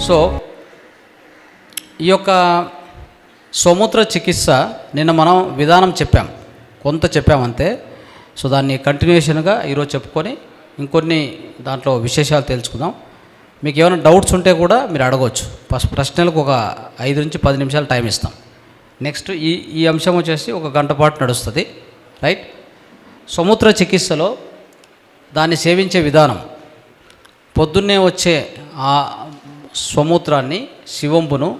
So ఈ యొక్క సోమూత్ర చికిత్స నిన్న మనం విధానం కొంత చెప్పాం అంతే. సో దాన్ని కంటిన్యూషన్గా ఈరోజు చెప్పుకొని ఇంకొన్ని దాంట్లో విశేషాలు తెలుసుకుందాం. మీకు ఏమైనా డౌట్స్ ఉంటే కూడా మీరు అడగవచ్చు. ప్రశ్నలకు ఒక 5 నుంచి 10 నిమిషాలు టైం ఇస్తాం. నెక్స్ట్ ఈ అంశం వచ్చేసి 1 గంట పాటు నడుస్తుంది, రైట్. సముద్ర చికిత్సలో దాన్ని సేవించే విధానం, పొద్దున్నే వచ్చే ఆ స్వమూత్రాన్ని, శివంబును,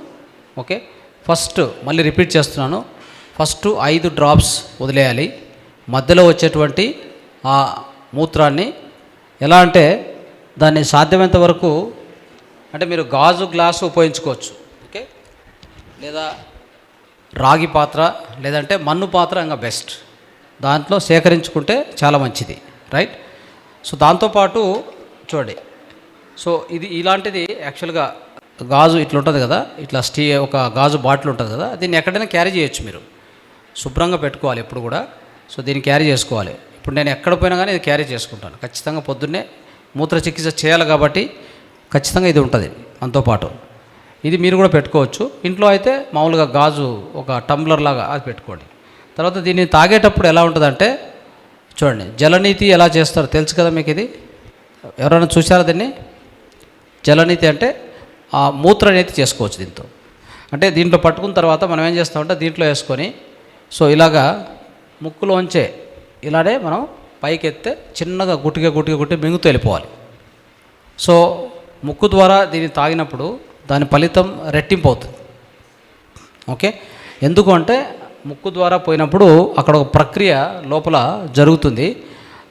ఓకే, ఫస్ట్ మళ్ళీ రిపీట్ చేస్తున్నాను, ఫస్ట్ 5 డ్రాప్స్ వదిలేయాలి. మధ్యలో వచ్చేటువంటి ఆ మూత్రాన్ని ఎలా అంటే దాన్ని సాధ్యమైనంత వరకు అంటే మీరు గాజు గ్లాసు ఉపయోగించుకోవచ్చు, ఓకే, లేదా రాగి పాత్ర లేదంటే మన్ను పాత్ర ఇంకా బెస్ట్, దాంట్లో సేకరించుకుంటే చాలా మంచిది, రైట్. సో దాంతోపాటు చూడండి, సో ఇది ఇలాంటిది యాక్చువల్గా గాజు ఇట్లా ఉంటుంది కదా, ఇట్లా ఒక గాజు బాటిల్ ఉంటుంది కదా, దీన్ని ఎక్కడైనా క్యారీ చేయొచ్చు. మీరు శుభ్రంగా పెట్టుకోవాలి ఎప్పుడు కూడా. సో దీన్ని క్యారీ చేసుకోవాలి. ఇప్పుడు నేను ఎక్కడ పోయినా కానీ ఇది క్యారీ చేసుకుంటాను ఖచ్చితంగా. పొద్దున్నే మూత్ర చికిత్స చేయాలి కాబట్టి ఖచ్చితంగా ఇది ఉంటుంది మనతో పాటు. ఇది మీరు కూడా పెట్టుకోవచ్చు. ఇంట్లో అయితే మామూలుగా గాజు ఒక టంబ్లర్ లాగా అది పెట్టుకోండి. తర్వాత దీన్ని తాగేటప్పుడు ఎలా ఉంటుందంటే చూడండి, జలనీతి ఎలా చేస్తారో తెలుసు కదా మీకు. ఇది ఎవరైనా చూసారా దీన్ని? జలనీతి అంటే ఆ మూత్రనీతి చేసుకోవచ్చు దీంతో. అంటే దీంట్లో పట్టుకున్న తర్వాత మనం ఏం చేస్తామంటే దీంట్లో వేసుకొని సో ఇలాగా ముక్కులోంచే ఇలానే మనం పైకి ఎత్తే చిన్నగా గుట్టిగా మింగుతూ వెళ్ళిపోవాలి. సో ముక్కు ద్వారా దీన్ని తాగినప్పుడు దాని ఫలితం రెట్టింపు అవుతుంది, ఓకే. ఎందుకు అంటే ముక్కు ద్వారా పోయినప్పుడు అక్కడ ఒక ప్రక్రియ లోపల జరుగుతుంది.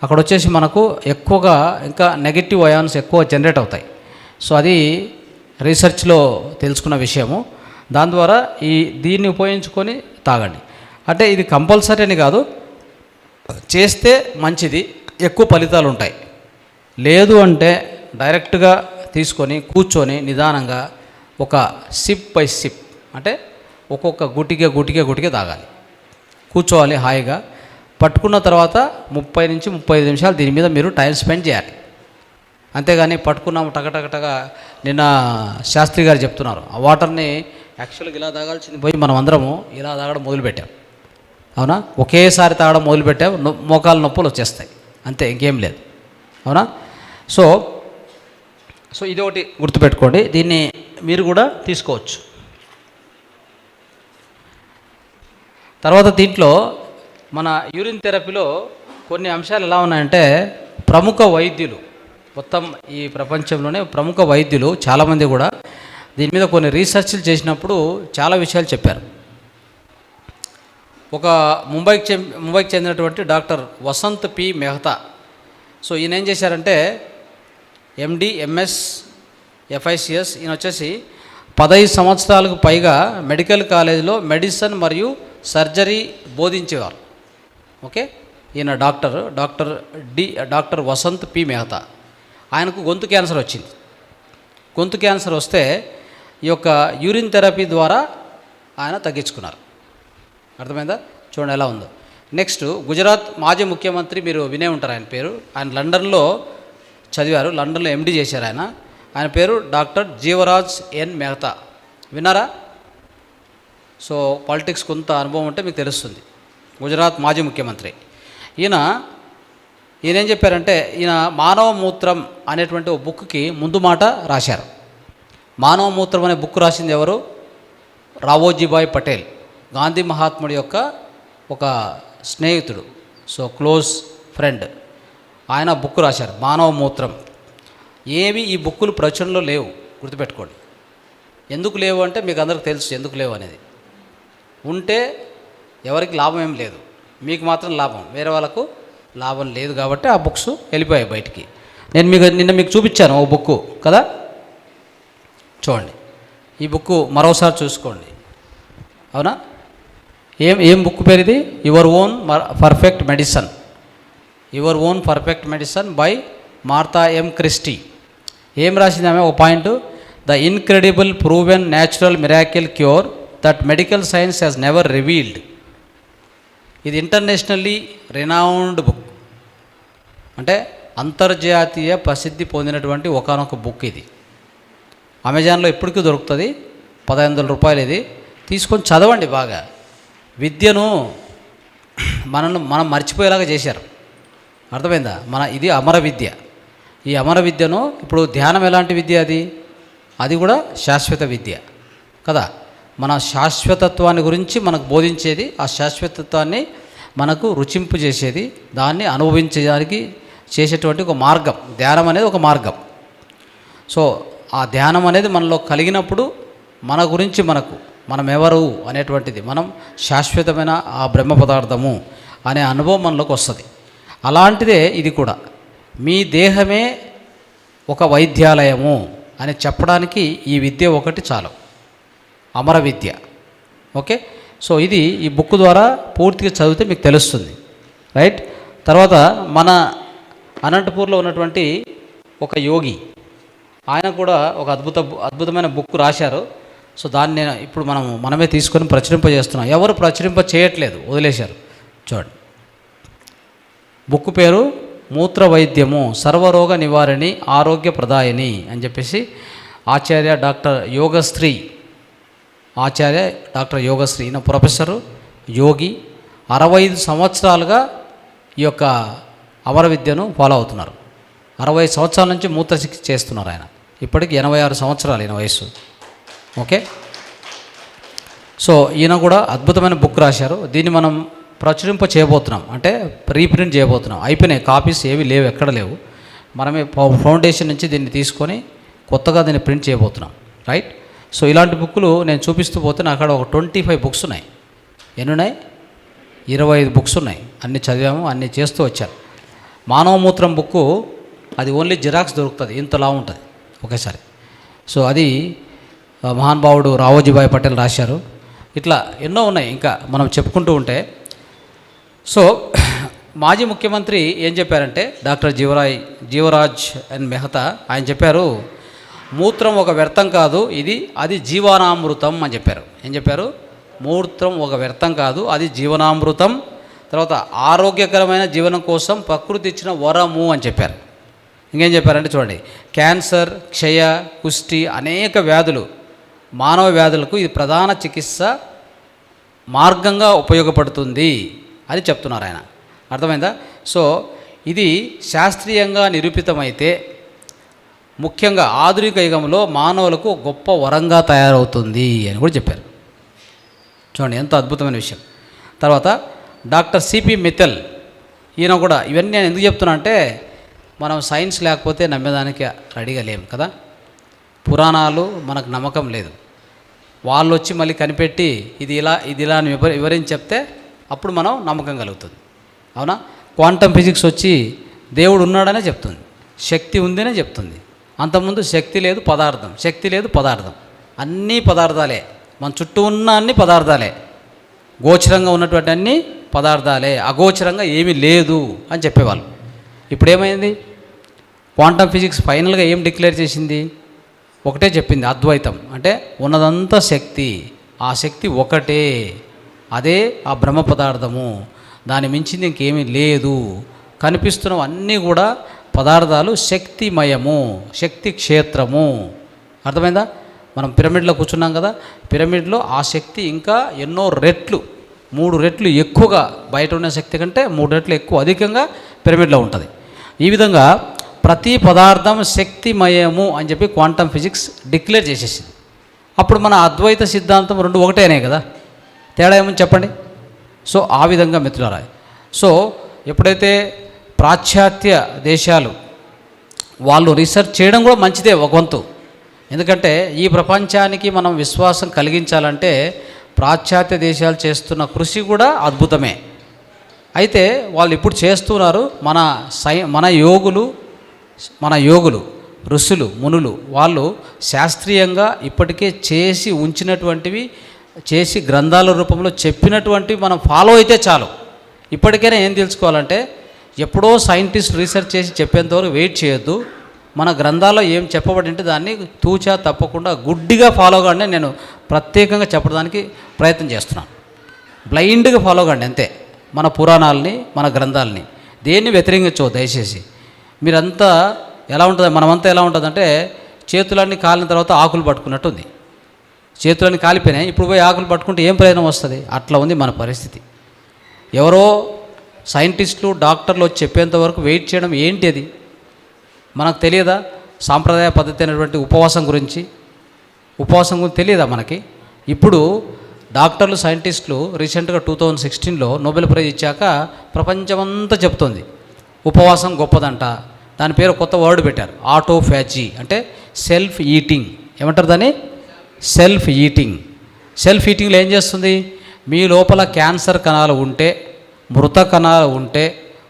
అక్కడ వచ్చేసి మనకు ఎక్కువగా ఇంకా నెగటివ్ అయాన్స్ ఎక్కువ జనరేట్ అవుతాయి. సో అది రీసెర్చ్లో తెలుసుకున్న విషయము. దాని ద్వారా దీన్ని ఉపయోగించుకొని తాగండి. అంటే ఇది కంపల్సరీ అని కాదు, చేస్తే మంచిది, ఎక్కువ ఫలితాలు ఉంటాయి. లేదు అంటే డైరెక్ట్గా తీసుకొని కూర్చొని నిదానంగా ఒక సిప్ బై సిప్ అంటే ఒక్కొక్క గుటిగా తాగాలి. కూర్చోవాలి హాయిగా. పట్టుకున్న తర్వాత 30 నుంచి 35 నిమిషాలు దీని మీద మీరు టైం స్పెండ్ చేయాలి. అంతేగాని పట్టుకున్నాము టగటగటగా. నిన్న శాస్త్రి గారు చెప్తున్నారు, ఆ వాటర్ని యాక్చువల్గా ఇలా తాగాల్సింది పోయి మనం అందరము ఇలా తాగడం మొదలుపెట్టాం. అవునా? ఒకేసారి తాగడం మొదలుపెట్టాం, మోకాలు నొప్పులు వచ్చేస్తాయి, అంతే, ఇంకేం లేదు. అవునా? సో ఇది ఒకటి గుర్తుపెట్టుకోండి. దీన్ని మీరు కూడా తీసుకోవచ్చు. తర్వాత దీంట్లో మన యూరిన్ థెరపీలో కొన్ని అంశాలు ఎలా ఉన్నాయంటే ప్రముఖ వైద్యులు, మొత్తం ఈ ప్రపంచంలోనే ప్రముఖ వైద్యులు చాలామంది కూడా దీని మీద కొన్ని రీసెర్చ్లు చేసినప్పుడు చాలా విషయాలు చెప్పారు. ఒక ముంబైకి చెందినటువంటి doctor Vasant P Mehta. So ఈయన ఏం చేశారంటే ఎండి, ఎంఎస్, ఎఫ్ఐసిఎస్. ఈయన వచ్చేసి 15 సంవత్సరాలకు పైగా మెడికల్ కాలేజీలో మెడిసిన్ మరియు సర్జరీ బోధించేవారు, ఓకే. ఈయన డాక్టర్ వసంత్ పి మెహతా. ఆయనకు గొంతు క్యాన్సర్ వచ్చింది. గొంతు క్యాన్సర్ వస్తే ఈ యొక్క యూరిన్ థెరపీ ద్వారా ఆయన తగ్గించుకున్నారు. అర్థమైందా? చూడండి ఎలా ఉందో. నెక్స్ట్ గుజరాత్ మాజీ ముఖ్యమంత్రి, మీరు వినే ఉంటారు ఆయన పేరు. ఆయన లండన్లో చదివారు, లండన్లో ఎండి చేశారు ఆయన పేరు డాక్టర్ జీవరాజ్ ఎన్ మెహతా. విన్నారా? సో పాలిటిక్స్ కొంత అనుభవం ఉంటే మీకు తెలుస్తుంది. గుజరాత్ మాజీ ముఖ్యమంత్రి ఈయన ఏం చెప్పారంటే, ఈయన మానవ మూత్రం అనేటువంటి ఒక బుక్కి ముందు మాట రాశారు. మానవ మూత్రం అనే బుక్ రాసింది ఎవరు? రావోజీభాయ్ పటేల్, గాంధీ మహాత్ముడి యొక్క ఒక స్నేహితుడు, సో క్లోజ్ ఫ్రెండ్. ఆయన బుక్ రాశారు మానవ మూత్రం. ఏవి ఈ బుక్కులు ప్రచురణలో లేవు, గుర్తుపెట్టుకోండి. ఎందుకు లేవు అంటే మీకు అందరికి తెలుసు ఎందుకు లేవు అనేది. ఉంటే ఎవరికి లాభం ఏం లేదు, మీకు మాత్రం లాభం, వేరే వాళ్ళకు లాభం లేదు. కాబట్టి ఆ బుక్స్ వెళ్ళిపోయాయి బయటికి. నేను నిన్న మీకు చూపించాను ఓ బుక్కు కదా, చూడండి. ఈ బుక్కు మరోసారి చూసుకోండి. అవునా? ఏం బుక్ పేరు ఇది? Your own perfect medicine by Martha M Christy. ఏం రాసింది ఆమె? ఒక point, the incredible proven natural miracle cure that medical science has never revealed. ఇది ఇంటర్నేషనల్లీ రినౌండ్ బుక్, అంటే అంతర్జాతీయ ప్రసిద్ధి పొందినటువంటి ఒకానొక బుక్ ఇది. అమెజాన్లో ఎప్పటికీ దొరుకుతుంది, 1500 రూపాయలు. ఇది తీసుకొని చదవండి బాగా. విద్యను మనం మర్చిపోయేలాగా చేశారు, అర్థమైందా? ఇది అమర విద్య. ఈ అమర విద్యను ఇప్పుడు ధ్యానం ఎలాంటి విద్య? అది కూడా శాశ్వత విద్య కదా. మన శాశ్వతత్వాన్ని గురించి మనకు బోధించేది, ఆ శాశ్వతత్వాన్ని మనకు రుచింపు చేసేది, దాన్ని అనుభవించడానికి చేసేటువంటి ఒక మార్గం. ధ్యానం అనేది ఒక మార్గం. సో ఆ ధ్యానం అనేది మనలో కలిగినప్పుడు మన గురించి మనం ఎవరు అనేటువంటిది, మనం శాశ్వతమైన ఆ బ్రహ్మ పదార్థము అనే అనుభవం మనలోకి వస్తుంది. అలాంటిదే ఇది కూడా. మీ దేహమే ఒక వైద్యాలయము అని చెప్పడానికి ఈ విద్య ఒకటి చాలు, అమర విద్య. ఓకే, సో ఇది ఈ బుక్ ద్వారా పూర్తిగా చదివితే మీకు తెలుస్తుంది, రైట్? తర్వాత మన అనంతపూర్లో ఉన్నటువంటి ఒక యోగి, ఆయన కూడా ఒక అద్భుతమైన బుక్ రాశారు. సో దాన్ని నేను ఇప్పుడు మనమే తీసుకొని ప్రచురింపజేస్తున్నాం. ఎవరు ప్రచురింప చేయట్లేదు, వదిలేశారు. చూడండి, బుక్ పేరు మూత్ర వైద్యము సర్వరోగ నివారణి ఆరోగ్య ప్రదాయని అని చెప్పేసి ఆచార్య డాక్టర్ యోగశ్రీ ఈయన ప్రొఫెసరు, యోగి. 65 సంవత్సరాలుగా ఈ యొక్క అమర విద్యను ఫాలో అవుతున్నారు. 60 సంవత్సరాల నుంచి మూత్ర చికిత్స చేస్తున్నారు ఆయన. ఇప్పటికి 86 సంవత్సరాలు ఈయన వయస్సు. ఓకే, సో ఈయన కూడా అద్భుతమైన బుక్ రాశారు. దీన్ని మనం ప్రచురింప చేయబోతున్నాం, అంటే రీప్రింట్ చేయబోతున్నాం. అయిపోయినాయి, కాపీస్ ఏవి లేవు, ఎక్కడ లేవు. మనమే ఫౌండేషన్ నుంచి దీన్ని తీసుకొని కొత్తగా దీన్ని ప్రింట్ చేయబోతున్నాం, రైట్? సో ఇలాంటి బుక్కులు నేను చూపిస్తూ పోతే నాకు అక్కడ ఒక 25 బుక్స్ ఉన్నాయి. ఎన్ని ఉన్నాయి? 25 బుక్స్ ఉన్నాయి. అన్నీ చదివాము, అన్నీ చేస్తూ వచ్చాను. మానవ మూత్రం బుక్కు అది ఓన్లీ జిరాక్స్ దొరుకుతుంది, ఇంతలా ఉంటుంది ఒకేసారి. సో అది మహానుభావుడు రావోజీభాయ్ పటేల్ రాశారు. ఇట్లా ఎన్నో ఉన్నాయి ఇంకా మనం చెప్పుకుంటూ ఉంటే. సో మాజీ ముఖ్యమంత్రి ఏం చెప్పారంటే డాక్టర్ జీవరాజ్ ఎన్ మెహతా, ఆయన చెప్పారు, మూత్రం ఒక వ్యర్థం కాదు, అది జీవనామృతం అని చెప్పారు. ఏం చెప్పారు? మూత్రం ఒక వ్యర్థం కాదు, అది జీవనామృతం. తర్వాత ఆరోగ్యకరమైన జీవనం కోసం ప్రకృతి ఇచ్చిన వరము అని చెప్పారు. ఇంకేం చెప్పారంటే చూడండి, క్యాన్సర్, క్షయ, కుష్టి అనేక వ్యాధులు, మానవ వ్యాధులకు ఇది ప్రధాన చికిత్స మార్గంగా ఉపయోగపడుతుంది అని చెప్తున్నారు ఆయన. అర్థమైందా? సో ఇది శాస్త్రీయంగా నిరూపితమైతే ముఖ్యంగా ఆధునిక యుగంలో మానవులకు గొప్ప వరంగా తయారవుతుంది అని కూడా చెప్పారు. చూడండి ఎంత అద్భుతమైన విషయం. తర్వాత డాక్టర్ సిపి మిత్తల్, ఈయన కూడా ఇవన్నీ నేను ఎందుకు చెప్తున్నా అంటే మనం సైన్స్ లేకపోతే నమ్మేదానికి రెడీగా లేము కదా. పురాణాలు మనకు నమ్మకం లేదు, వాళ్ళు వచ్చి మళ్ళీ కనిపెట్టి ఇది ఇలా అని వివరించి చెప్తే అప్పుడు మనం నమ్మకం కలుగుతుంది, అవునా? క్వాంటమ్ ఫిజిక్స్ వచ్చి దేవుడు ఉన్నాడనే చెప్తుంది, శక్తి ఉందనే చెప్తుంది. అంతకుముందు శక్తి లేదు పదార్థం, అన్నీ పదార్థాలే. మన చుట్టూ ఉన్న అన్ని పదార్థాలే, గోచరంగా ఉన్నటువంటి అన్ని పదార్థాలే, అగోచరంగా ఏమీ లేదు అని చెప్పేవాళ్ళు. ఇప్పుడు ఏమైంది? క్వాంటమ్ ఫిజిక్స్ ఫైనల్గా ఏం డిక్లేర్ చేసింది? ఒకటే చెప్పింది, అద్వైతం. అంటే ఉన్నదంతా శక్తి, ఆ శక్తి ఒకటే, అదే ఆ బ్రహ్మ పదార్థము, దాని మించింది ఇంకేమీ లేదు. కనిపిస్తున్నవన్నీ కూడా పదార్థాలు శక్తిమయము, శక్తి క్షేత్రము. అర్థమైందా? మనం పిరమిడ్లో కూర్చున్నాం కదా, పిరమిడ్లో ఆ శక్తి ఇంకా ఎన్నో రెట్లు, 3 రెట్లు ఎక్కువగా బయట ఉన్న శక్తి కంటే 3 రెట్లు ఎక్కువ అధికంగా పిరమిడ్లో ఉంటుంది. ఈ విధంగా ప్రతి పదార్థం శక్తిమయము అని చెప్పి క్వాంటమ్ ఫిజిక్స్ డిక్లేర్ చేసేసింది. అప్పుడు మన అద్వైత సిద్ధాంతం 2 ఒకటేనే కదా, తేడా ఏమని చెప్పండి? సో ఆ విధంగా మిత్రులారా, సో ఎప్పుడైతే పాశ్చాత్య దేశాలు వాళ్ళు రీసెర్చ్ చేయడం కూడా మంచిదే ఒక వంతు. ఎందుకంటే ఈ ప్రపంచానికి మనం విశ్వాసం కలిగించాలంటే పాశ్చాత్య దేశాలు చేస్తున్న కృషి కూడా అద్భుతమే. అయితే వాళ్ళు ఇప్పుడు చేస్తున్నారు, మన యోగులు ఋషులు మునులు వాళ్ళు శాస్త్రీయంగా ఇప్పటికే చేసి ఉంచినటువంటివి, చేసి గ్రంథాల రూపంలో చెప్పినటువంటివి మనం ఫాలో అయితే చాలు. ఇప్పటికైనా ఏం తెలుసుకోవాలంటే ఎప్పుడో సైంటిస్ట్ రీసెర్చ్ చేసి చెప్పేంతవరకు వెయిట్ చేయొద్దు. మన గ్రంథాల్లో ఏం చెప్పబడింటే దాన్ని తూచా తప్పకుండా గుడ్డిగా ఫాలో కాండి. నేను ప్రత్యేకంగా చెప్పడానికి ప్రయత్నం చేస్తున్నాను. బ్లైండ్గా ఫాలో కాండి అంతే. మన పురాణాలని, మన గ్రంథాలని దేన్ని వ్యతిరేకించవు దయచేసి. మీరంతా ఎలా ఉంటుంది, మనమంతా ఎలా ఉంటుందంటే చేతులన్నీ కాలిన తర్వాత ఆకులు పట్టుకున్నట్టు ఉంది. చేతులన్నీ కాలిపోయినాయి, ఇప్పుడు పోయి ఆకులు పట్టుకుంటే ఏం ప్రయోజనం వస్తుంది? అట్లా ఉంది మన పరిస్థితి. ఎవరో సైంటిస్టులు డాక్టర్లు వచ్చి చెప్పేంత వరకు వెయిట్ చేయడం ఏంటి? అది మనకు తెలియదా? సాంప్రదాయ పద్ధతి అయినటువంటి ఉపవాసం గురించి తెలియదా మనకి? ఇప్పుడు డాక్టర్లు సైంటిస్టులు రీసెంట్గా 2016లో నోబెల్ ప్రైజ్ ఇచ్చాక ప్రపంచమంతా చెప్తోంది ఉపవాసం గొప్పదంట. దాని పేరు కొత్త వర్డ్ పెట్టారు, ఆటోఫాజీ, అంటే సెల్ఫ్ ఈటింగ్. ఏమంటారు దాన్ని? Self eating. సెల్ఫ్ ఈటింగ్లో ఏం చేస్తుంది? మీ లోపల క్యాన్సర్ కణాలు ఉంటే, మృత కణాలు ఉంటే,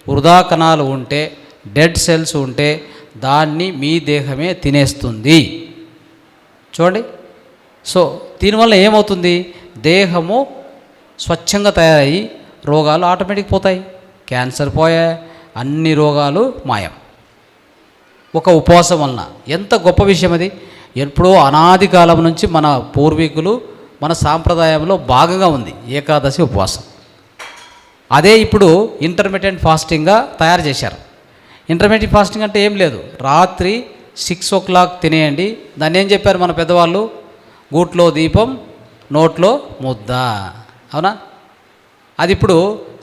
వృధా కణాలు ఉంటే, డెడ్ సెల్స్ ఉంటే దాన్ని మీ దేహమే తినేస్తుంది. చూడండి. సో దీనివల్ల ఏమవుతుంది? దేహము స్వచ్ఛంగా తయారయ్యి రోగాలు ఆటోమేటిక్ పోతాయి. క్యాన్సర్ పోయాయి, అన్ని రోగాలు మాయం ఒక ఉపవాసం వలన. ఎంత గొప్ప విషయం అది! ఎప్పుడో అనాది కాలం నుంచి మన పూర్వీకులు మన సాంప్రదాయంలో భాగంగా ఉంది ఏకాదశి ఉపవాసం. అదే ఇప్పుడు ఇంటర్మీడియట్ ఫాస్టింగ్గా తయారు చేశారు. ఇంటర్మీడియట్ ఫాస్టింగ్ అంటే ఏం లేదు, రాత్రి 6 o'clock తినేయండి. దాన్ని ఏం చెప్పారు మన పెద్దవాళ్ళు? గూట్లో దీపం, నోట్లో ముద్ద. అవునా? అది ఇప్పుడు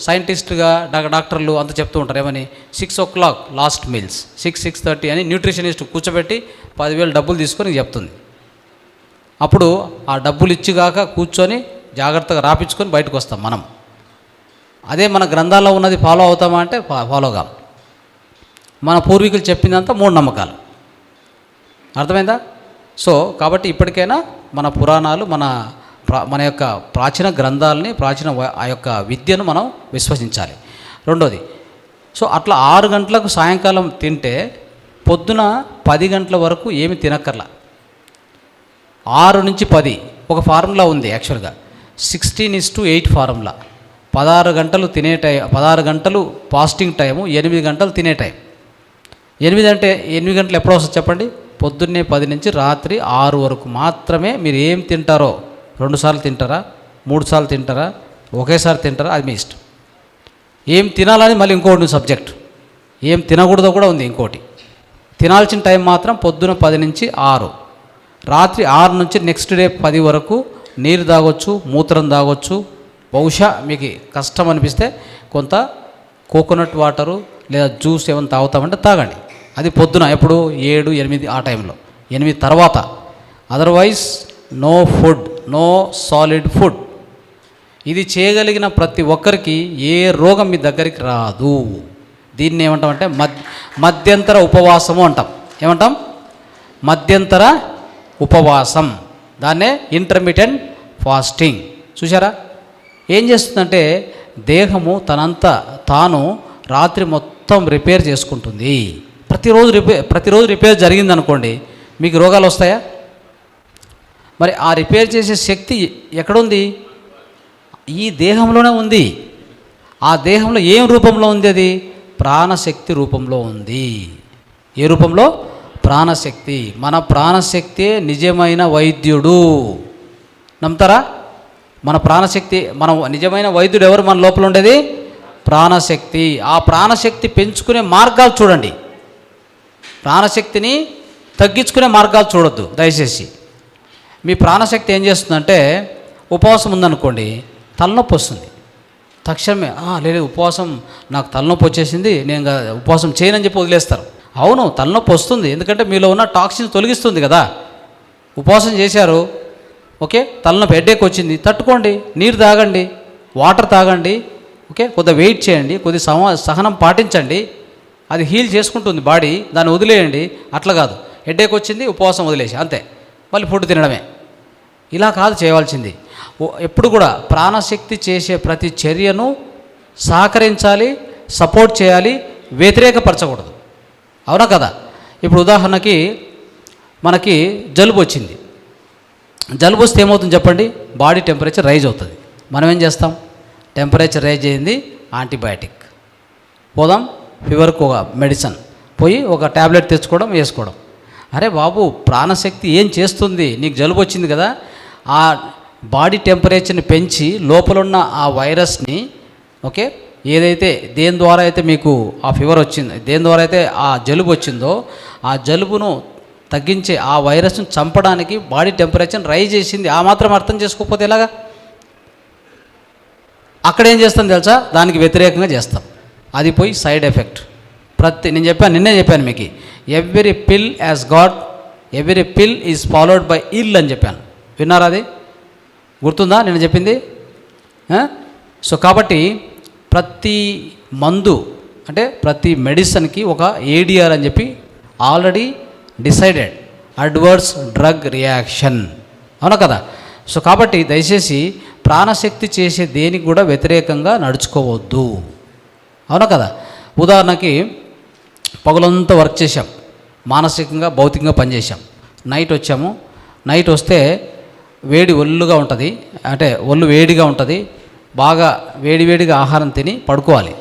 సైంటిస్టుగా డాక్టర్లు అంత చెప్తూ ఉంటారు. ఏమని? 6 o'clock లాస్ట్ మీల్స్, 6-6:30 అని న్యూట్రిషనిస్ట్ కూర్చోబెట్టి 10,000 డబ్బులు తీసుకొని చెప్తుంది. అప్పుడు ఆ డబ్బులు ఇచ్చిగాక కూర్చొని జాగ్రత్తగా రాపించుకొని బయటకు వస్తాం మనం. అదే మన గ్రంథాల్లో ఉన్నది ఫాలో అవుతామా అంటే ఫాలోగా. మన పూర్వీకులు చెప్పిందంతా మూఢనమ్మకాలు. అర్థమైందా? సో కాబట్టి ఇప్పటికైనా మన పురాణాలు, మన యొక్క ప్రాచీన గ్రంథాలని, ఆ యొక్క విద్యను మనం విశ్వసించాలి. రెండోది, సో అట్లా 6 గంటలకు సాయంకాలం తింటే పొద్దున 10 గంటల వరకు ఏమి తినక్కర్లా. 6 నుంచి 10 ఒక ఫార్ములా ఉంది యాక్చువల్గా, 16:8 ఫార్ములా. 16 గంటలు తినే టైం, 16 గంటలు ఫాస్టింగ్ టైము, 8 గంటలు తినే టైం. 8 అంటే 8 గంటలు ఎప్పుడు వస్తుంది చెప్పండి? పొద్దున్నే 10 నుంచి రాత్రి 6 వరకు మాత్రమే. మీరు ఏం తింటారో, 2 సార్లు తింటారా, 3 సార్లు తింటారా, ఒకేసారి తింటారా, అది మీ ఇష్టం. ఏం తినాలని మళ్ళీ ఇంకోటి సబ్జెక్ట్, ఏం తినకూడదో కూడా ఉంది ఇంకోటి. తినాల్సిన టైం మాత్రం పొద్దున 10 నుంచి 6, రాత్రి 6 నుంచి నెక్స్ట్ డే 10 వరకు నీరు తాగొచ్చు, మూత్రం తాగొచ్చు. బహుశా మీకు కష్టం అనిపిస్తే కొంత కోకోనట్ వాటరు లేదా జ్యూస్ ఏమైనా తాగుతామంటే తాగండి. అది పొద్దున ఎప్పుడు 7, 8 ఆ టైంలో, 8 తర్వాత. Otherwise no food, no solid food. ఇది చేయగలిగిన ప్రతి ఒక్కరికి ఏ రోగం మీ దగ్గరికి రాదు. దీన్ని ఏమంటామంటే మధ్యంతర ఉపవాసము అంటాం. ఏమంటాం? మధ్యంతర ఉపవాసం. దాన్నే ఇంటర్మీడియట్ ఫాస్టింగ్. చూసారా? ఏం చేస్తుందంటే దేహము తనంతా తాను రాత్రి మొత్తం రిపేర్ చేసుకుంటుంది. ప్రతిరోజు రిపేర్ జరిగిందనుకోండి, మీకు రోగాలు వస్తాయా? మరి ఆ రిపేర్ చేసే శక్తి ఎక్కడుంది? ఈ దేహంలోనే ఉంది. ఆ దేహంలో ఏం రూపంలో ఉంది? అది ప్రాణశక్తి రూపంలో ఉంది. ఏ రూపంలో? ప్రాణశక్తి. మన ప్రాణశక్తి నిజమైన వైద్యుడు. నమ్ముతారా? మన ప్రాణశక్తి, మన నిజమైన వైద్యుడు ఎవరు? మన లోపల ఉండేది ప్రాణశక్తి. ఆ ప్రాణశక్తి పెంచుకునే మార్గాలు చూడండి. ప్రాణశక్తిని తగ్గించుకునే మార్గాలు చూడొద్దు దయచేసి. మీ ప్రాణశక్తి ఏం చేస్తుందంటే, ఉపవాసం ఉందనుకోండి, తలనొప్పి వస్తుంది. తక్షణమే లేదు ఉపవాసం, నాకు తలనొప్పి వచ్చేసింది, నేను ఉపవాసం చేయనని చెప్పి వదిలేస్తారు. అవును, తలనొప్పి వస్తుంది, ఎందుకంటే మీలో ఉన్న టాక్సిన్ తొలగిస్తుంది కదా. ఉపవాసం చేశారు, ఓకే, తలనొప్పి హెడేక్ వచ్చింది, తట్టుకోండి, నీరు తాగండి, వాటర్ తాగండి, ఓకే, కొద్దిగా వెయిట్ చేయండి, కొద్ది సహనం పాటించండి, అది హీల్ చేసుకుంటుంది బాడీ, దాన్ని వదిలేయండి. అట్లా కాదు, హెడేక్ వచ్చింది ఉపవాసం వదిలేసి అంతే, మళ్ళీ ఫుడ్ తినడమే. ఇలా కాదు చేయవలసింది. ఎప్పుడు కూడా ప్రాణశక్తి చేసే ప్రతి చర్యను సహకరించాలి, సపోర్ట్ చేయాలి, వ్యతిరేకపరచకూడదు. అవునా కదా? ఇప్పుడు ఉదాహరణకి మనకి జలుబు వచ్చింది. జలుబు వస్తే ఏమవుతుంది చెప్పండి? బాడీ టెంపరేచర్ రైజ్ అవుతుంది. మనం ఏం చేస్తాం? టెంపరేచర్ రైజ్ అయింది, యాంటీబయాటిక్, పోదాం ఫీవర్కి ఒక మెడిసిన్, పోయి ఒక ట్యాబ్లెట్ తెచ్చుకోవడం, వేసుకోవడం. అరే బాబు, ప్రాణశక్తి ఏం చేస్తుంది? నీకు జలుబు వచ్చింది కదా, ఆ బాడీ టెంపరేచర్ని పెంచి లోపలున్న ఆ వైరస్ని, ఓకే, ఏదైతే దేని ద్వారా అయితే మీకు ఆ ఫీవర్ వచ్చిందో, దేని ద్వారా అయితే ఆ జలుబు వచ్చిందో, ఆ జలుబును తగ్గించే ఆ వైరస్ను చంపడానికి బాడీ టెంపరేచర్ని రైజ్ చేసింది. ఆ మాత్రం అర్థం చేసుకోకపోతే ఎలాగా? అక్కడ ఏం చేస్తాం తెలుసా? దానికి వ్యతిరేకంగా చేస్తాం. అది పోయి సైడ్ ఎఫెక్ట్. నిన్నే చెప్పాను మీకు, ఎవ్రీ పిల్ యాజ్ గాడ్, ఎవ్రీ పిల్ ఈజ్ ఫాలోడ్ బై ఇల్ అని చెప్పాను. విన్నారా? అది గుర్తుందా నేను చెప్పింది? సో కాబట్టి ప్రతి మందు అంటే ప్రతి మెడిసిన్కి ఒక ఏడిఆర్ అని చెప్పి already decided, adverse drug reaction, అవునా కదా? సో కాబట్టి దయచేసి ప్రాణశక్తి చేసే దేనికి కూడా వ్యతిరేకంగా నడుచుకోవద్దు, అవునా కదా? ఉదాహరణకి పగలంతా వర్క్ చేశాం, మానసికంగా భౌతికంగా పనిచేసాం, నైట్ వచ్చాము. నైట్ వస్తే ఒళ్ళుగా ఉంటుంది, అంటే ఒళ్ళు వేడిగా ఉంటుంది, బాగా వేడిగా ఆహారం తిని పడుకోవాలి.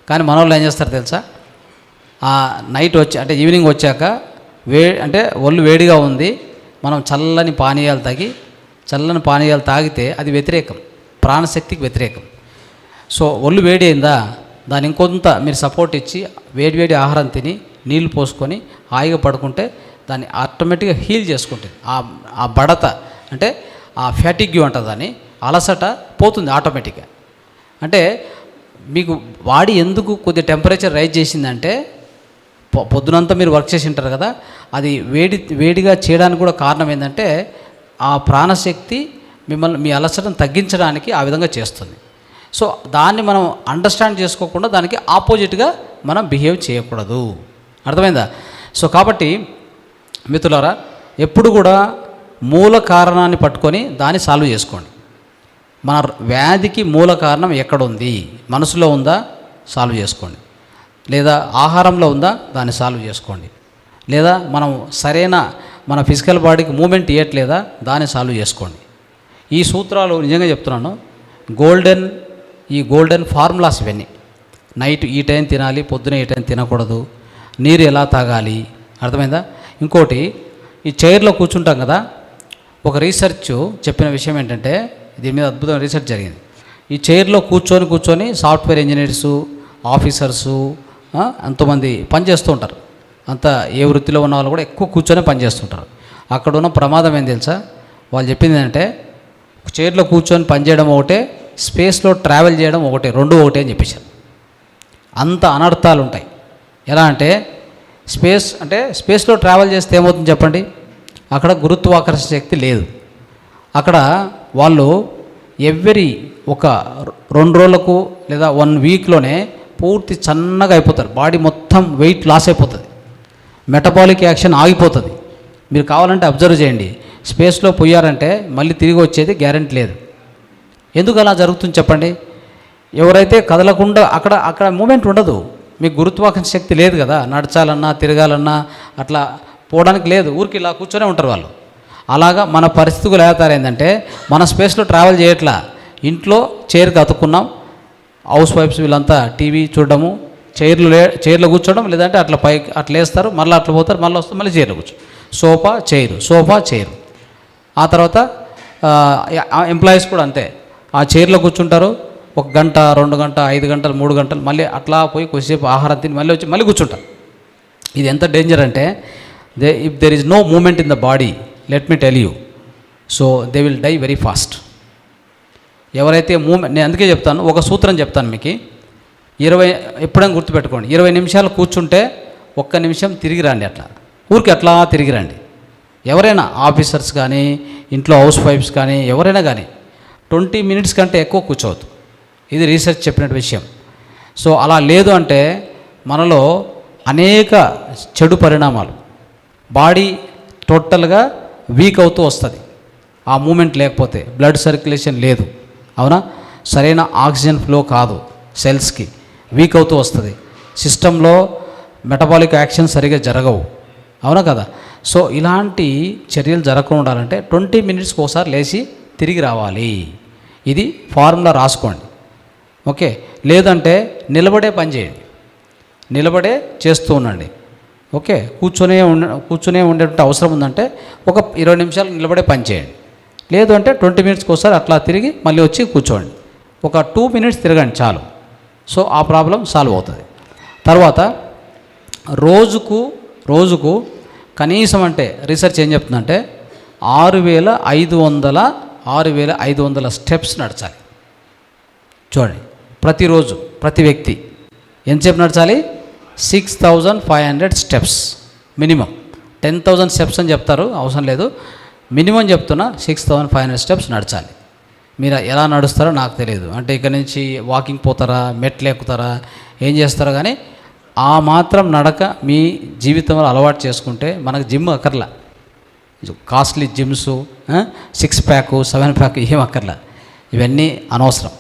కానీ మన వాళ్ళు ఏం చేస్తారు తెలుసా? నైట్ అంటే ఈవినింగ్ వచ్చాక అంటే ఒళ్ళు వేడిగా ఉంది, మనం చల్లని పానీయాలు తాగితే అది వ్యతిరేకం, ప్రాణశక్తికి వ్యతిరేకం. సో ఒళ్ళు వేడి అయిందా, దాని ఇంకొంత మీరు సపోర్ట్ ఇచ్చి వేడి ఆహారం తిని నీళ్లు పోసుకొని హాయిగా పడుకుంటే దాన్ని ఆటోమేటిక్గా హీల్ చేసుకుంటుంది. ఆ బడత అంటే ఆ ఫ్యాటిగ్యూ అంటుంది, దాన్ని అలసట పోతుంది ఆటోమేటిక్గా. అంటే మీకు బాడీ ఎందుకు కొద్ది టెంపరేచర్ రైజ్ చేసిందంటే, పొద్దునంతా మీరు వర్క్ చేసి ఉంటారు కదా, అది వేడిగా చేయడానికి కూడా కారణం ఏంటంటే ఆ ప్రాణశక్తి మిమ్మల్ని మీ అలసటను తగ్గించడానికి ఆ విధంగా చేస్తుంది. సో దాన్ని మనం అండర్స్టాండ్ చేసుకోకుండా దానికి ఆపోజిట్గా మనం బిహేవ్ చేయకూడదు. అర్థమైందా? సో కాబట్టి మిత్రులారా, ఎప్పుడు కూడా మూల కారణాన్ని పట్టుకొని దాన్ని సాల్వ్ చేసుకోండి. మన వ్యాధికి మూల కారణం ఎక్కడుంది? మనసులో ఉందా? సాల్వ్ చేసుకోండి. లేదా ఆహారంలో ఉందా? దాన్ని సాల్వ్ చేసుకోండి. లేదా మనం సరైన మన ఫిజికల్ బాడీకి మూమెంట్ ఇవ్వట్లేదా? దాన్ని సాల్వ్ చేసుకోండి. ఈ సూత్రాలు నిజంగా చెప్తున్నాను, గోల్డెన్ ఫార్ములాస్ ఇవన్నీ. నైట్ ఈ టైం తినాలి, పొద్దున ఈ టైం తినకూడదు, నీరు ఎలా తాగాలి, అర్థమైందా? ఇంకోటి, ఈ చైర్లో కూర్చుంటాం కదా, ఒక రీసెర్చ్ చెప్పిన విషయం ఏంటంటే, దీని మీద అద్భుతమైన రీసెర్చ్ జరిగింది. ఈ చైర్లో కూర్చొని సాఫ్ట్వేర్ ఇంజనీర్సు, ఆఫీసర్సు ఎంతోమంది పనిచేస్తూ ఉంటారు. అంతా ఏ వృత్తిలో ఉన్న వాళ్ళు కూడా ఎక్కువ కూర్చొని పనిచేస్తుంటారు. అక్కడ ఉన్న ప్రమాదం ఏం తెలుసా? వాళ్ళు చెప్పింది ఏంటంటే, చైర్లో కూర్చొని పనిచేయడం ఒకటే, స్పేస్లో ట్రావెల్ చేయడం ఒకటే, రెండు ఒకటే అని చెప్పేశారు. అంత అనర్థాలు ఉంటాయి. ఎలా అంటే స్పేస్లో ట్రావెల్ చేస్తే ఏమవుతుంది చెప్పండి? అక్కడ గురుత్వాకర్షణ శక్తి లేదు. అక్కడ వాళ్ళు ఒక 2 రోజులకు లేదా 1 వీక్లోనే పూర్తి సన్నగా అయిపోతారు. బాడీ మొత్తం వెయిట్ లాస్ అయిపోతుంది, మెటబాలిక్ యాక్షన్ ఆగిపోతుంది. మీరు కావాలంటే అబ్జర్వ్ చేయండి. స్పేస్లో పోయారంటే మళ్ళీ తిరిగి వచ్చేది గ్యారెంటీ లేదు. ఎందుకు అలా జరుగుతుంది చెప్పండి? ఎవరైతే కదలకుండా అక్కడ మూమెంట్ ఉండదు, మీకు గురుత్వాకర్షణ శక్తి లేదు కదా, నడచాలన్నా తిరగాలన్నా అట్లా పోవడానికి లేదు, ఊరికి ఇలా కూర్చొనే ఉంటారు వాళ్ళు. అలాగా మన పరిస్థితులు ఏతారేందంటే, మన స్పేస్లో ట్రావెల్ చేయట్లా, ఇంట్లో చైర్కి అతుక్కున్నాం. హౌస్ వైఫ్స్ వీళ్ళంతా టీవీ చూడడము, చైర్లో కూర్చోవడం, లేదంటే అట్లా వేస్తారు, మళ్ళీ అట్లా పోతారు, మళ్ళీ వస్తారు, మళ్ళీ చైర్లో కూర్చో, సోఫా చైరు. ఆ తర్వాత ఎంప్లాయీస్ కూడా అంతే, ఆ చైర్లో కూర్చుంటారు, 1 గంట 2 గంట 5 గంటలు 3 గంటలు, మళ్ళీ అట్లా పోయి కొద్దిసేపు ఆహారం తిని మళ్ళీ వచ్చి మళ్ళీ కూర్చుంటారు. ఇది ఎంత డేంజర్ అంటే, if there is no movement in the body, let me tell you, so they will die very fast. ఎవరైతే నేను అందుకే చెప్తాను, ఒక సూత్రం చెప్తాను మీకు, ఎప్పుడైనా గుర్తుపెట్టుకోండి, 20 నిమిషాలు కూర్చుంటే 1 నిమిషం తిరిగి రండి, అట్లా తిరిగి రండి. ఎవరైనా ఆఫీసర్స్ కానీ, ఇంట్లో హౌస్ వైఫ్స్ కానీ, ఎవరైనా కానీ 20 మినిట్స్ కంటే ఎక్కువ కూర్చోవద్దు. ఇది రీసెర్చ్ చెప్పిన విషయం. సో అలా లేదు అంటే మనలో అనేక చెడు పరిణామాలు, బాడీ టోటల్గా వీక్ అవుతూ వస్తుంది. ఆ మూమెంట్ లేకపోతే బ్లడ్ సర్క్యులేషన్ లేదు, అవునా, సరైన ఆక్సిజన్ ఫ్లో కాదు, సెల్స్కి వీక్ అవుతూ వస్తుంది, సిస్టంలో మెటబాలిక్ యాక్షన్ సరిగా జరగవు, అవునా కదా. సో ఇలాంటి చర్యలు జరగకుండా ఉండాలంటే 20 మినిట్స్కి ఒకసారి లేచి తిరిగి రావాలి. ఇది ఫార్ములా రాసుకోండి, ఓకే. లేదంటే నిలబడే పని చేయండి, నిలబడే చేస్తూ ఉండండి, ఓకే. కూర్చునే ఉండేటువంటి అవసరం ఉందంటే ఒక 20 నిమిషాలు నిలబడే పని చేయండి. లేదు అంటే 20 మినిట్స్కి ఒకసారి అట్లా తిరిగి మళ్ళీ వచ్చి కూర్చోండి, ఒక 2 మినిట్స్ తిరగండి చాలు. సో ఆ ప్రాబ్లం సాల్వ్ అవుతుంది. తర్వాత రోజుకు కనీసం అంటే రీసెర్చ్ ఏం చెప్తుందంటే 6,500 స్టెప్స్ నడచాలి. చూడండి, ప్రతిరోజు ప్రతి వ్యక్తి ఎంతసేపు నడచాలి? 6,500 స్టెప్స్ మినిమం. 10,000 స్టెప్స్ అని చెప్తారు, అవసరం లేదు, మినిమం చెప్తున్నా 6,500 స్టెప్స్ నడచాలి. మీరు ఎలా నడుస్తారో నాకు తెలియదు, అంటే ఇక్కడ నుంచి వాకింగ్ పోతారా, మెట్లు ఎక్కుతారా, ఏం చేస్తారో, కానీ ఆ మాత్రం నడక మీ జీవితంలో అలవాటు చేసుకుంటే మనకు జిమ్ అక్కర్లా, కాస్ట్లీ జిమ్స్, 6 ప్యాక్ 7 ప్యాక్ ఏం అక్కర్లా, ఇవన్నీ అనవసరం.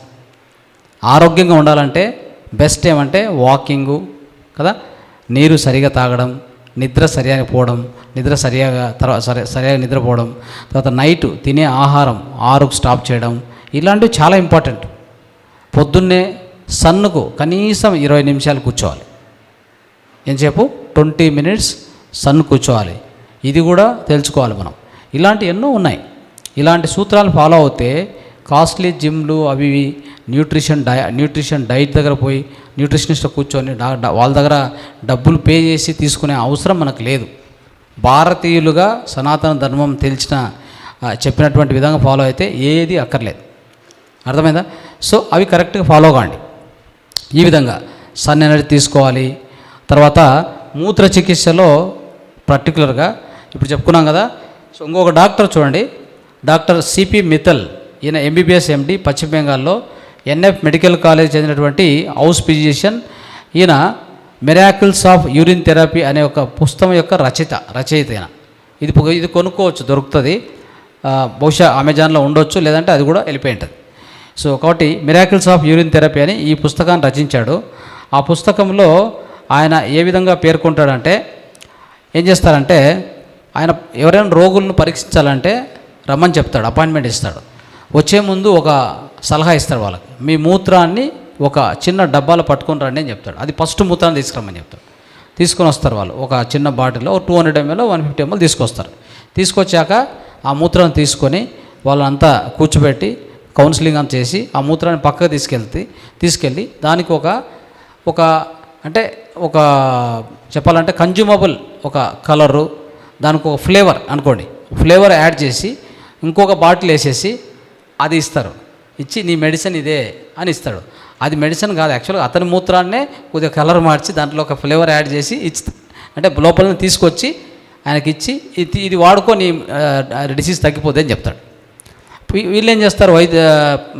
ఆరోగ్యంగా ఉండాలంటే బెస్ట్ ఏమంటే వాకింగు కదా, నీరు సరిగా తాగడం, నిద్ర సరిగా పోవడం, నిద్ర సరిగా నిద్రపోవడం, తర్వాత నైట్ తినే ఆహారం 6కు స్టాప్ చేయడం, ఇలాంటివి చాలా ఇంపార్టెంట్. పొద్దున్నే సన్నుకు కనీసం 20 నిమిషాలు కూర్చోవాలి. ఎంతసేపు? 20 మినిట్స్ సన్ కూర్చోవాలి. ఇది కూడా తెలుసుకోవాలి మనం. ఇలాంటి ఎన్నో ఉన్నాయి. ఇలాంటి సూత్రాలు ఫాలో అవుతే కాస్ట్లీ జిమ్లు అవి న్యూట్రిషన్ డైట్ దగ్గర పోయి న్యూట్రిషనిస్ట్ కూర్చొని వాళ్ళ దగ్గర డబ్బులు పే చేసి తీసుకునే అవసరం మనకు లేదు. భారతీయులుగా సనాతన ధర్మం చెప్పినటువంటి విధంగా ఫాలో అయితే ఏది అక్కర్లేదు. అర్థమైందా? సో అవి కరెక్ట్గా ఫాలో కాండి. ఈ విధంగా సన్ ఎనర్జీ తీసుకోవాలి. తర్వాత మూత్ర చికిత్సలో పర్టికులర్గా ఇప్పుడు చెప్పుకున్నాం కదా. సో ఇంకొక డాక్టర్ చూడండి, డాక్టర్ సిపి మిత్తల్, ఈయన ఎంబీబీఎస్ ఎండి, పశ్చిమ బెంగాల్లో ఎన్ఎఫ్ మెడికల్ కాలేజ్ చెందినటువంటి హౌస్ ఫిజిషియన్. ఈయన మిరాకిల్స్ ఆఫ్ యూరిన్ థెరపీ అనే ఒక పుస్తకం యొక్క రచయిత ఈయన. ఇది కొనుక్కోవచ్చు, దొరుకుతుంది, బహుశా అమెజాన్లో ఉండొచ్చు, లేదంటే అది కూడా వెళ్ళిపోయి ఉంటుంది. సో కాబట్టి మిరాకిల్స్ ఆఫ్ యూరిన్ థెరపీ అని ఈ పుస్తకాన్ని రచించాడు. ఆ పుస్తకంలో ఆయన ఏ విధంగా పేర్కొంటాడంటే, ఏం చేస్తారంటే ఆయన ఎవరైనా రోగులను పరీక్షించాలంటే రమ్మని చెప్తాడు, అపాయింట్మెంట్ ఇస్తాడు. వచ్చే ముందు ఒక సలహా ఇస్తాడు వాళ్ళకి, మీ మూత్రాన్ని ఒక చిన్న డబ్బాలో పట్టుకొని రండి అని చెప్తాడు. అది ఫస్ట్ మూత్రాన్ని తీసుకురమ్మని చెప్తాడు. తీసుకొని వస్తారు వాళ్ళు, ఒక చిన్న బాటిల్లో 200 ml 150 ml తీసుకొస్తారు. తీసుకొచ్చాక ఆ మూత్రాన్ని తీసుకొని వాళ్ళంతా కూర్చోబెట్టి కౌన్సిలింగ్ అంతా చేసి ఆ మూత్రాన్ని పక్కకు తీసుకెళ్ళి దానికి ఒక అంటే ఒక చెప్పాలంటే కన్జ్యూమబుల్ ఒక కలరు, దానికి ఒక ఫ్లేవర్ అనుకోండి, ఫ్లేవర్ యాడ్ చేసి ఇంకొక బాటిల్ వేసేసి అది ఇస్తారు. ఇచ్చి నీ మెడిసిన్ ఇదే అని ఇస్తాడు. అది మెడిసిన్ కాదు, యాక్చువల్గా అతని మూత్రాన్నే కొద్దిగా కలర్ మార్చి దాంట్లో ఒక ఫ్లేవర్ యాడ్ చేసి అంటే లోపల తీసుకొచ్చి ఆయనకి ఇచ్చి ఇది వాడుకో, నీ డిసీజ్ తగ్గిపోద్ది అని చెప్తాడు. వీళ్ళు ఏం చేస్తారు,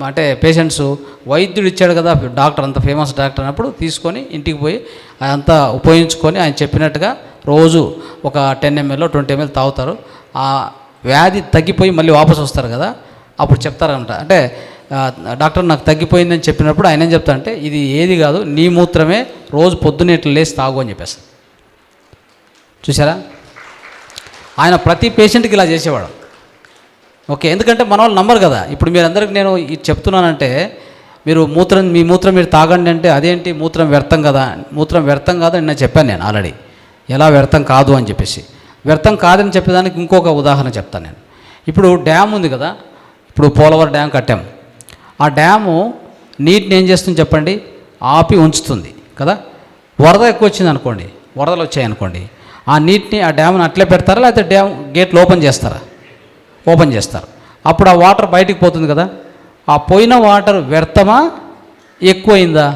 అంటే పేషెంట్స్, వైద్యుడు ఇచ్చాడు కదా డాక్టర్, అంత ఫేమస్ డాక్టర్ అన్నప్పుడు తీసుకొని ఇంటికి పోయి అదంతా ఉపయోగించుకొని ఆయన చెప్పినట్టుగా రోజు ఒక 10 ml 20 ml తాగుతారు. ఆ వ్యాధి తగ్గిపోయి మళ్ళీ వాపసు వస్తారు కదా, అప్పుడు చెప్తారంట, అంటే డాక్టర్ నాకు తగ్గిపోయిందని చెప్పినప్పుడు ఆయన ఏం చెప్తారంటే, ఇది ఏది కాదు, నీ మూత్రమే, రోజు పొద్దున్నే ఇట్లా లేచి తాగు అని చెప్పేస్తాను. చూసారా, ఆయన ప్రతి పేషెంట్కి ఇలా చేసేవాడు. ఓకే, ఎందుకంటే మన వాళ్ళు నమ్మరు కదా. ఇప్పుడు మీరందరికీ నేను ఇది చెప్తున్నానంటే, మీ మూత్రం మీరు తాగండి అంటే అదేంటి మూత్రం వ్యర్థం కదా, మూత్రం వ్యర్థం కాదని నేను చెప్పాను. నేను ఆల్రెడీ ఎలా వ్యర్థం కాదు అని చెప్పేసి, వ్యర్థం కాదని చెప్పేదానికి ఇంకొక ఉదాహరణ చెప్తాను నేను. ఇప్పుడు డ్యామ్ ఉంది కదా, ఇప్పుడు పోలవరం డ్యామ్ కట్టాము. ఆ డ్యాము నీటిని ఏం చేస్తుంది చెప్పండి, ఆపి ఉంచుతుంది కదా. వరద ఎక్కువ వచ్చింది అనుకోండి, వరదలు వచ్చాయనుకోండి, ఆ నీటిని ఆ డ్యామ్ని అట్లే పెడతారా, లేకపోతే డ్యామ్ గేట్లు ఓపెన్ చేస్తారా? ఓపెన్ చేస్తారు. అప్పుడు ఆ వాటర్ బయటికి పోతుంది కదా. ఆ పోయిన వాటర్ వ్యర్థమా ఎక్కువైందా?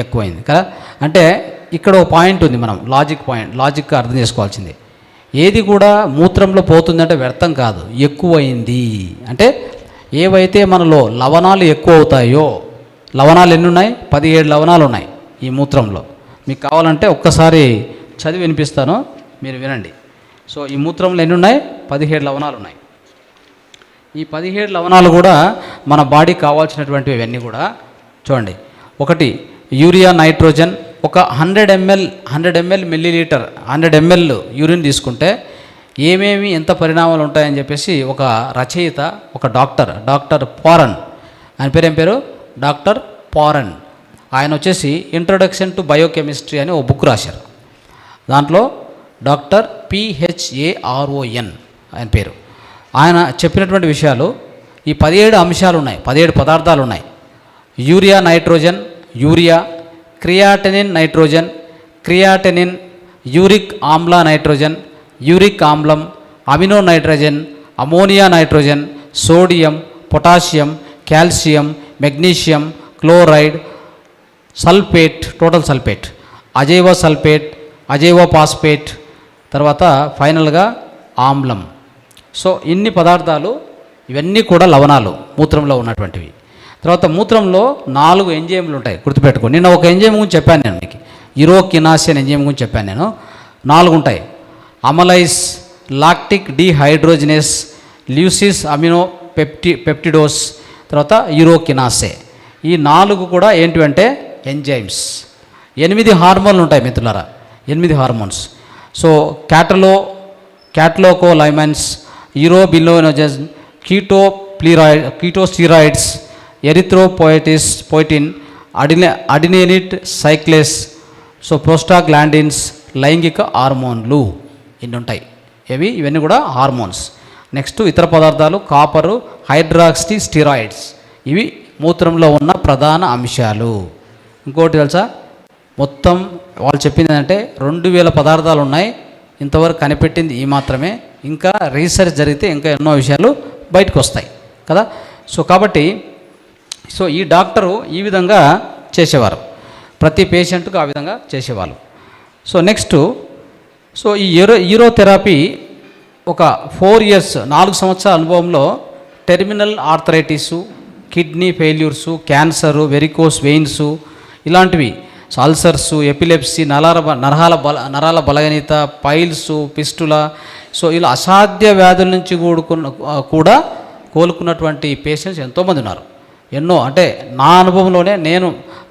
ఎక్కువైంది కదా. అంటే ఇక్కడ ఒక పాయింట్ ఉంది, మనం లాజిక్గా అర్థం చేసుకోవాల్సింది. ఏది కూడా మూత్రంలో పోతుందంటే వ్యర్థం కాదు, ఎక్కువైంది అంటే ఏవైతే మనలో లవణాలు ఎక్కువ అవుతాయో, లవణాలు ఎన్ని ఉన్నాయి? 17 లవణాలు ఉన్నాయి ఈ మూత్రంలో. మీకు కావాలంటే ఒక్కసారి చదివి వినిపిస్తాను, మీరు వినండి. సో ఈ మూత్రంలో ఎన్ని ఉన్నాయి? 17 లవణాలు ఉన్నాయి. ఈ 17 లవణాలు కూడా మన బాడీకి కావాల్సినటువంటివి ఇవన్నీ కూడా చూడండి. ఒకటి యూరియా, నైట్రోజన్. ఒక 100 ml మిల్లీలీటర్ 100 ml యూరిన్ తీసుకుంటే ఏమేమి ఎంత పరిణామాలు ఉంటాయని చెప్పేసి ఒక రచయిత, ఒక డాక్టర్ పారన్, ఆయన పేరు ఏం పేరు? డాక్టర్ పారన్. ఆయన వచ్చేసి ఇంట్రొడక్షన్ టు బయోకెమిస్ట్రీ అని ఒక బుక్ రాశారు. దాంట్లో డాక్టర్ PHARON ఆయన పేరు. ఆయన చెప్పినటువంటి విషయాలు ఈ 17 అంశాలు ఉన్నాయి, 17 పదార్థాలు ఉన్నాయి. Urea, nitrogen, urea, creatinine, nitrogen, creatinine, uric ఆమ్ల నైట్రోజన్, యూరిక్ ఆమ్లం, amino nitrogen, ammonia nitrogen, sodium, potassium, calcium, magnesium, chloride, sulphate, total sulphate, అజైవ సల్ఫేట్, అజైవ పాస్పేట్, తర్వాత ఫైనల్గా ఆమ్లం. సో ఇన్ని పదార్థాలు ఇవన్నీ కూడా లవణాలు మూత్రంలో ఉన్నటువంటివి. తర్వాత మూత్రంలో 4 ఎంజైమ్లు ఉంటాయి, గుర్తుపెట్టుకో. నిన్న ఒక ఎంజైమ్ గురించి చెప్పాను నేను మీకు, యురోకినాసి అనే ఎంజైమ్ గురించి చెప్పాను నేను. 4 ఉంటాయి: అమలైస్, లాక్టిక్ డిహైడ్రోజినేస్, ల్యూసిస్ అమినో పెప్టిడోస్, తర్వాత యూరోకినాసే. ఈ 4 కూడా ఏంటివంటే ఎంజైమ్స్. 8 హార్మోన్లు ఉంటాయి మిత్రులారా, 8 hormones. So catecholamines, urobilinogen, ketosteroids, erythropoietin, adenylate cyclase, so prostaglandins, లైంగిక హార్మోన్లు ఇన్ని ఉంటాయి. ఇవన్నీ కూడా హార్మోన్స్. నెక్స్ట్ ఇతర పదార్థాలు కాపరు, హైడ్రాక్సీ స్టిరాయిడ్స్. ఇవి మూత్రంలో ఉన్న ప్రధాన అంశాలు. ఇంకోటి తెలుసా, మొత్తం వాళ్ళు చెప్పింది ఏంటంటే 2000 పదార్థాలు ఉన్నాయి, ఇంతవరకు కనిపెట్టింది ఈ మాత్రమే. ఇంకా రీసెర్చ్ జరిగితే ఇంకా ఎన్నో విషయాలు బయటకు వస్తాయి కదా. సో కాబట్టి ఈ డాక్టరు ఈ విధంగా చేసేవారు, ప్రతి పేషెంట్కు ఆ విధంగా చేసేవాళ్ళు. సో నెక్స్ట్ ఈ యూరోథెరపీ ఒక 4 ఇయర్స్ 4 సంవత్సరాల అనుభవంలో టెర్మినల్ ఆర్థరైటిసు, కిడ్నీ ఫెయిల్యూర్సు, క్యాన్సరు, వెరికోస్ వెయిన్సు ఇలాంటివి, అల్సర్సు, ఎపిలెప్సీ, నరాల బలహీనత, పైల్సు, పిస్టులా, సో ఇలా అసాధ్య వ్యాధుల నుంచి కూడా కోలుకున్నటువంటి పేషెంట్స్ ఎంతోమంది ఉన్నారు. ఎన్నో అంటే నా అనుభవంలోనే నేను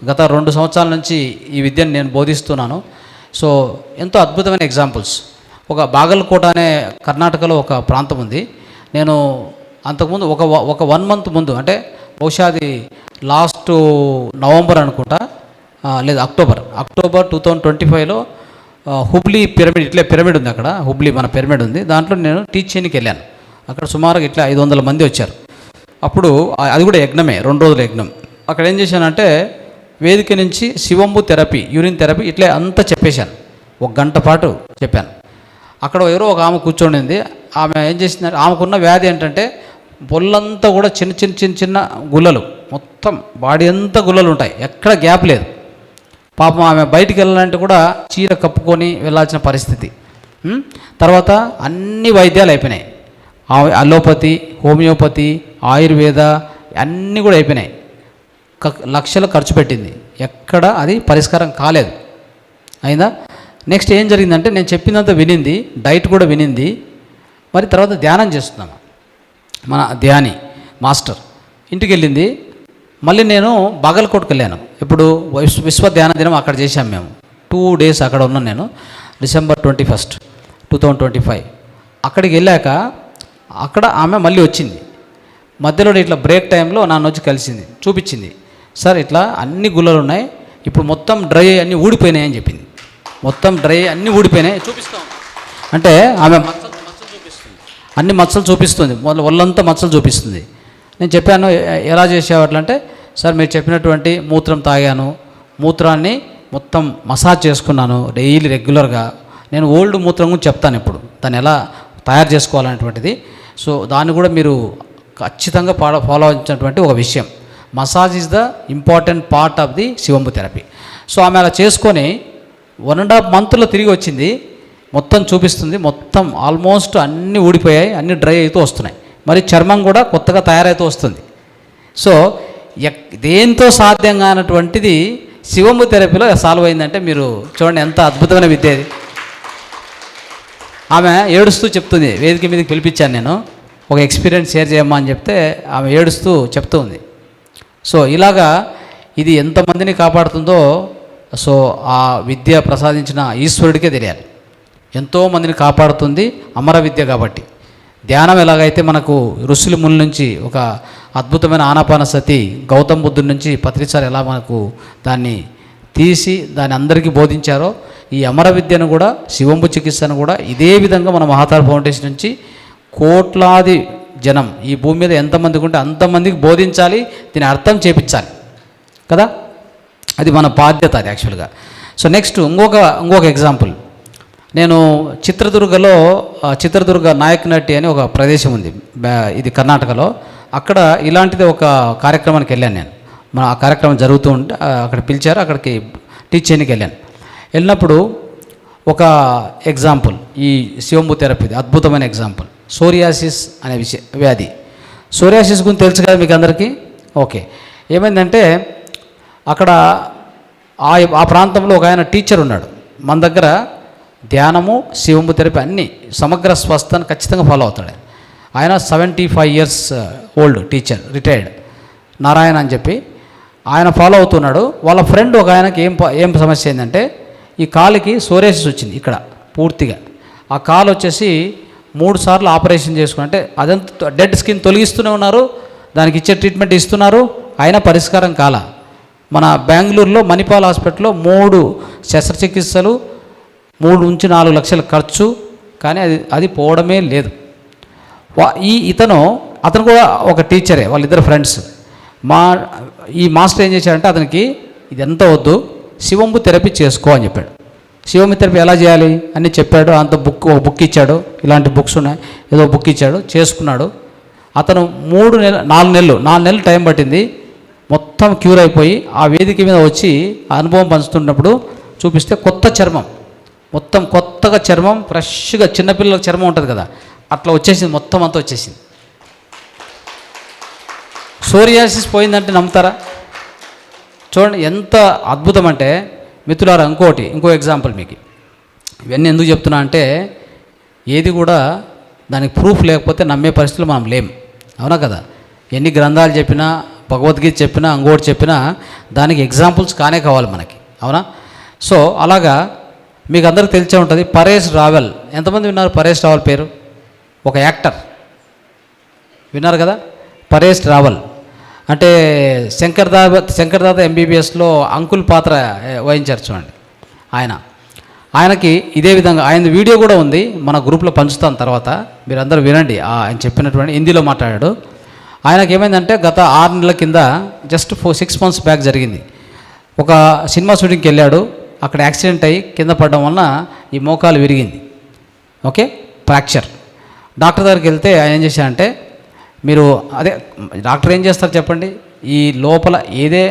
గత 2 సంవత్సరాల నుంచి ఈ విద్యను నేను బోధిస్తున్నాను. సో ఎంతో అద్భుతమైన ఎగ్జాంపుల్స్. ఒక బాగల్కోట అనే కర్ణాటకలో ఒక ప్రాంతం ఉంది. నేను అంతకుముందు ఒక 1 మంత్ ముందు, అంటే బహుశా అది లాస్ట్ నవంబర్ అనుకుంటా, లేదు అక్టోబర్ 2025లో హుబ్లీ పిరమిడ్, ఇట్లా పిరమిడ్ ఉంది అక్కడ, హుబ్లీ మన పిరమిడ్ ఉంది, దాంట్లో నేను టీచ్ చేయడానికి వెళ్ళాను. అక్కడ సుమారుగా ఇట్లా 500 మంది వచ్చారు. అప్పుడు అది కూడా యజ్ఞమే, 2 రోజుల యజ్ఞం. అక్కడ ఏం చేశానంటే వేదిక నుంచి శివంబు థెరపీ, యూరిన్ థెరపీ ఇట్లా అంతా చెప్పేశాను. 1 గంట పాటు చెప్పాను. అక్కడ ఎవరో ఒక ఆమె కూర్చోండింది. ఆమె ఏం చేసిందంటే, ఆమెకున్న వ్యాధి ఏంటంటే బొల్లంతా కూడా చిన్న గుల్లలు, మొత్తం బాడీ అంతా గుల్లలు ఉంటాయి, ఎక్కడ గ్యాప్ లేదు. పాపం ఆమె బయటికి వెళ్ళాలంటే కూడా చీర కప్పుకొని వెళ్ళాల్సిన పరిస్థితి. తర్వాత అన్ని వైద్యాలు అయిపోయినాయి, అలోపతి, హోమియోపతి, ఆయుర్వేద అన్నీ కూడా అయిపోయినాయి. లక్షలు ఖర్చు పెట్టింది, ఎక్కడ అది పరిష్కారం కాలేదు. అయిందా? నెక్స్ట్ ఏం జరిగిందంటే నేను చెప్పినంత వినింది, డైట్ కూడా వినింది. మరి తర్వాత ధ్యానం చేస్తున్నాము, మన ధ్యాని మాస్టర్ ఇంటికి వెళ్ళింది. మళ్ళీ నేను బాగల్కోట్కి వెళ్ళాను. ఇప్పుడు విశ్వ ధ్యాన దినం అక్కడ చేశాము మేము. 2 డేస్ అక్కడ ఉన్నాను నేను. December 21, 2025 అక్కడికి వెళ్ళాక అక్కడ ఆమె మళ్ళీ వచ్చింది. మధ్యలో ఇట్లా బ్రేక్ టైంలో నన్ను వచ్చి కలిసింది, చూపించింది. సార్ ఇట్లా అన్ని గుల్లలు ఉన్నాయి, ఇప్పుడు మొత్తం డ్రై అన్నీ ఊడిపోయినాయి అని చెప్పింది. మొత్తం డ్రై అన్నీ ఊడిపోయినాయి చూపిస్తాం అంటే ఆమె మచ్చలు చూపిస్తుంది, అన్ని మచ్చలు చూపిస్తుంది, ఒళ్ళంతా మచ్చలు చూపిస్తుంది. నేను చెప్పాను ఎలా చేసేవాట్లంటే, సార్ మీరు చెప్పినటువంటి మూత్రం తాగాను, మూత్రాన్ని మొత్తం మసాజ్ చేసుకున్నాను డైలీ రెగ్యులర్గా. నేను ఓల్డ్ మూత్రం గురించి చెప్తాను ఇప్పుడు, దాన్ని ఎలా తయారు చేసుకోవాలనేటువంటిది. సో దాన్ని కూడా మీరు ఖచ్చితంగా ఫాలో అవ్వాల్సినటువంటి ఒక విషయం. Massage is the important part of the Shivambu therapy. So ఆమె అలా చేసుకొని 1.5 మంత్లో తిరిగి వచ్చింది, మొత్తం చూపిస్తుంది. మొత్తం ఆల్మోస్ట్ అన్నీ ఊడిపోయాయి, అన్నీ డ్రై అవుతూ వస్తున్నాయి. మరి చర్మం కూడా కొత్తగా తయారైతూ వస్తుంది. సో దేంతో సాధ్యం కానటువంటిది శివంబు థెరపీలో సాల్వ్ అయిందంటే మీరు చూడండి ఎంత అద్భుతమైన విద్య అది. ఆమె ఏడుస్తూ చెప్తుంది, వేదిక మీదకి పిలిపించాను నేను, ఒక ఎక్స్పీరియన్స్ షేర్ చేయమ్మా అని చెప్తే ఆమె ఏడుస్తూ చెప్తూ ఉంది. సో ఇలాగా ఇది ఎంతమందిని కాపాడుతుందో సో ఆ విద్య ప్రసాదించిన ఈశ్వరుడికే తెలియాలి. ఎంతోమందిని కాపాడుతుంది అమర విద్య కాబట్టి. ధ్యానం ఎలాగైతే మనకు ఋషుల ముల నుంచి ఒక అద్భుతమైన ఆనాపానసతి గౌతమ్ బుద్ధుడి నుంచి పత్రిసారి ఎలా మనకు దాన్ని తీసి దాన్ని అందరికీ బోధించారో, ఈ అమర విద్యను కూడా శివంబు చికిత్సను కూడా ఇదే విధంగా మన మహాతార ఫౌండేషన్ నుంచి కోట్లాది జనం ఈ భూమి మీద ఎంతమందికి ఉంటే అంతమందికి బోధించాలి, దీని అర్థం చేపించాలి కదా. అది మన బాధ్యత అది యాక్చువల్గా. సో నెక్స్ట్ ఇంకొక ఎగ్జాంపుల్, నేను చిత్రదుర్గ నాయకనట్టి అని ఒక ప్రదేశం ఉంది, ఇది కర్ణాటకలో. అక్కడ ఇలాంటిది ఒక కార్యక్రమానికి వెళ్ళాను నేను. మన ఆ కార్యక్రమం జరుగుతూ ఉంటే అక్కడ పిలిచారు, అక్కడికి టీచ్ చేయడానికి వెళ్ళాను. వెళ్ళినప్పుడు ఒక ఎగ్జాంపుల్, ఈ శివంబు థెరపీది అద్భుతమైన ఎగ్జాంపుల్, సోరియాసిస్ అనే వ్యాధి. సోరియాసిస్ గురించి తెలుసు కదా మీకు అందరికీ. ఓకే, ఏమైందంటే అక్కడ ఆ ప్రాంతంలో ఒక ఆయన టీచర్ ఉన్నాడు. మన దగ్గర ధ్యానము, శివంబు థెరపీ అన్నీ సమగ్ర స్వస్థను ఖచ్చితంగా ఫాలో అవుతాడు. ఆయన 75 years old teacher, retired, Narayana అని చెప్పి ఆయన ఫాలో అవుతున్నాడు. వాళ్ళ ఫ్రెండ్ ఒక ఆయనకి ఏం సమస్య ఏంటంటే ఈ కాలుకి సోరియాసిస్ వచ్చింది ఇక్కడ పూర్తిగా. ఆ కాలు వచ్చేసి 3 సార్లు ఆపరేషన్ చేసుకుని, అంటే అదంతా డెడ్ స్కిన్ తొలగిస్తూనే ఉన్నారు, దానికి ఇచ్చే ట్రీట్మెంట్ ఇస్తున్నారు, అయినా పరిష్కారం కాల. మన బెంగళూరులో మణిపాల్ హాస్పిటల్లో 3 శస్త్రచికిత్సలు, 3 నుంచి 4 లక్షల ఖర్చు, కానీ అది పోవడమే లేదు. అతను కూడా ఒక టీచరే, వాళ్ళిద్దరు ఫ్రెండ్స్. ఈ మాస్టర్ ఏం చేశాడంటే అతనికి ఇదంతా వద్దు, శివంబు థెరపీ చేసుకో అని చెప్పాడు. శివంబు థెరపీ ఎలా చేయాలి అని చెప్పాడు. ఒక బుక్ ఇచ్చాడు, ఇలాంటి బుక్స్ ఉన్నాయి, ఏదో బుక్ ఇచ్చాడు, చేసుకున్నాడు. అతను 4 నెలలు టైం పట్టింది. మొత్తం క్యూర్ అయిపోయి ఆ వేదిక మీద వచ్చి అనుభవం పంచుతున్నప్పుడు చూపిస్తే కొత్త చర్మం, మొత్తం కొత్తగా చర్మం, ఫ్రెష్గా చిన్నపిల్లల చర్మం ఉంటుంది కదా, అట్లా వచ్చేసింది, మొత్తం అంతా వచ్చేసింది. సోరియాసిస్ పోయిందంటే నమ్ముతారా? చూడండి ఎంత అద్భుతం అంటే మిత్రులారా. ఇంకో ఎగ్జాంపుల్ మీకు. ఇవన్నీ ఎందుకు చెప్తున్నా అంటే ఏది కూడా దానికి ప్రూఫ్ లేకపోతే నమ్మే పరిస్థితులు మనం లేం, అవునా కదా? ఎన్ని గ్రంథాలు చెప్పినా, భగవద్గీత చెప్పినా, ఇంకోటి చెప్పినా దానికి ఎగ్జాంపుల్స్ కానే కావాలి మనకి, అవునా? సో అలాగా మీకు అందరికీ తెలిసే ఉంటుంది పరేష్ రావెల్. ఎంతమంది విన్నారు పరేష్ రావెల్ పేరు? ఒక యాక్టర్, విన్నారు కదా పరేష్ రావెల్. అంటే శంకర్దాద ఎంబీబీఎస్లో అంకుల్ పాత్ర వహించారు చూడండి. ఆయనకి ఇదే విధంగా ఆయన వీడియో కూడా ఉంది, మన గ్రూప్లో పంచుతాను తర్వాత, మీరందరూ వినండి. ఆయన చెప్పినటువంటి హిందీలో మాట్లాడాడు. ఆయనకి ఏమైందంటే గత 6 నెలల కింద, జస్ట్ 6 months బ్యాక్ జరిగింది. ఒక సినిమా షూటింగ్కి వెళ్ళాడు, అక్కడ యాక్సిడెంట్ అయ్యి కింద పడడం వలన ఈ మోకాలు విరిగింది. Okay, fracture. డాక్టర్ దగ్గరికి వెళ్తే ఆయన ఏం చేశారంటే, మీరు డాక్టర్ ఏం చేస్తారు చెప్పండి, ఈ లోపల ఏదే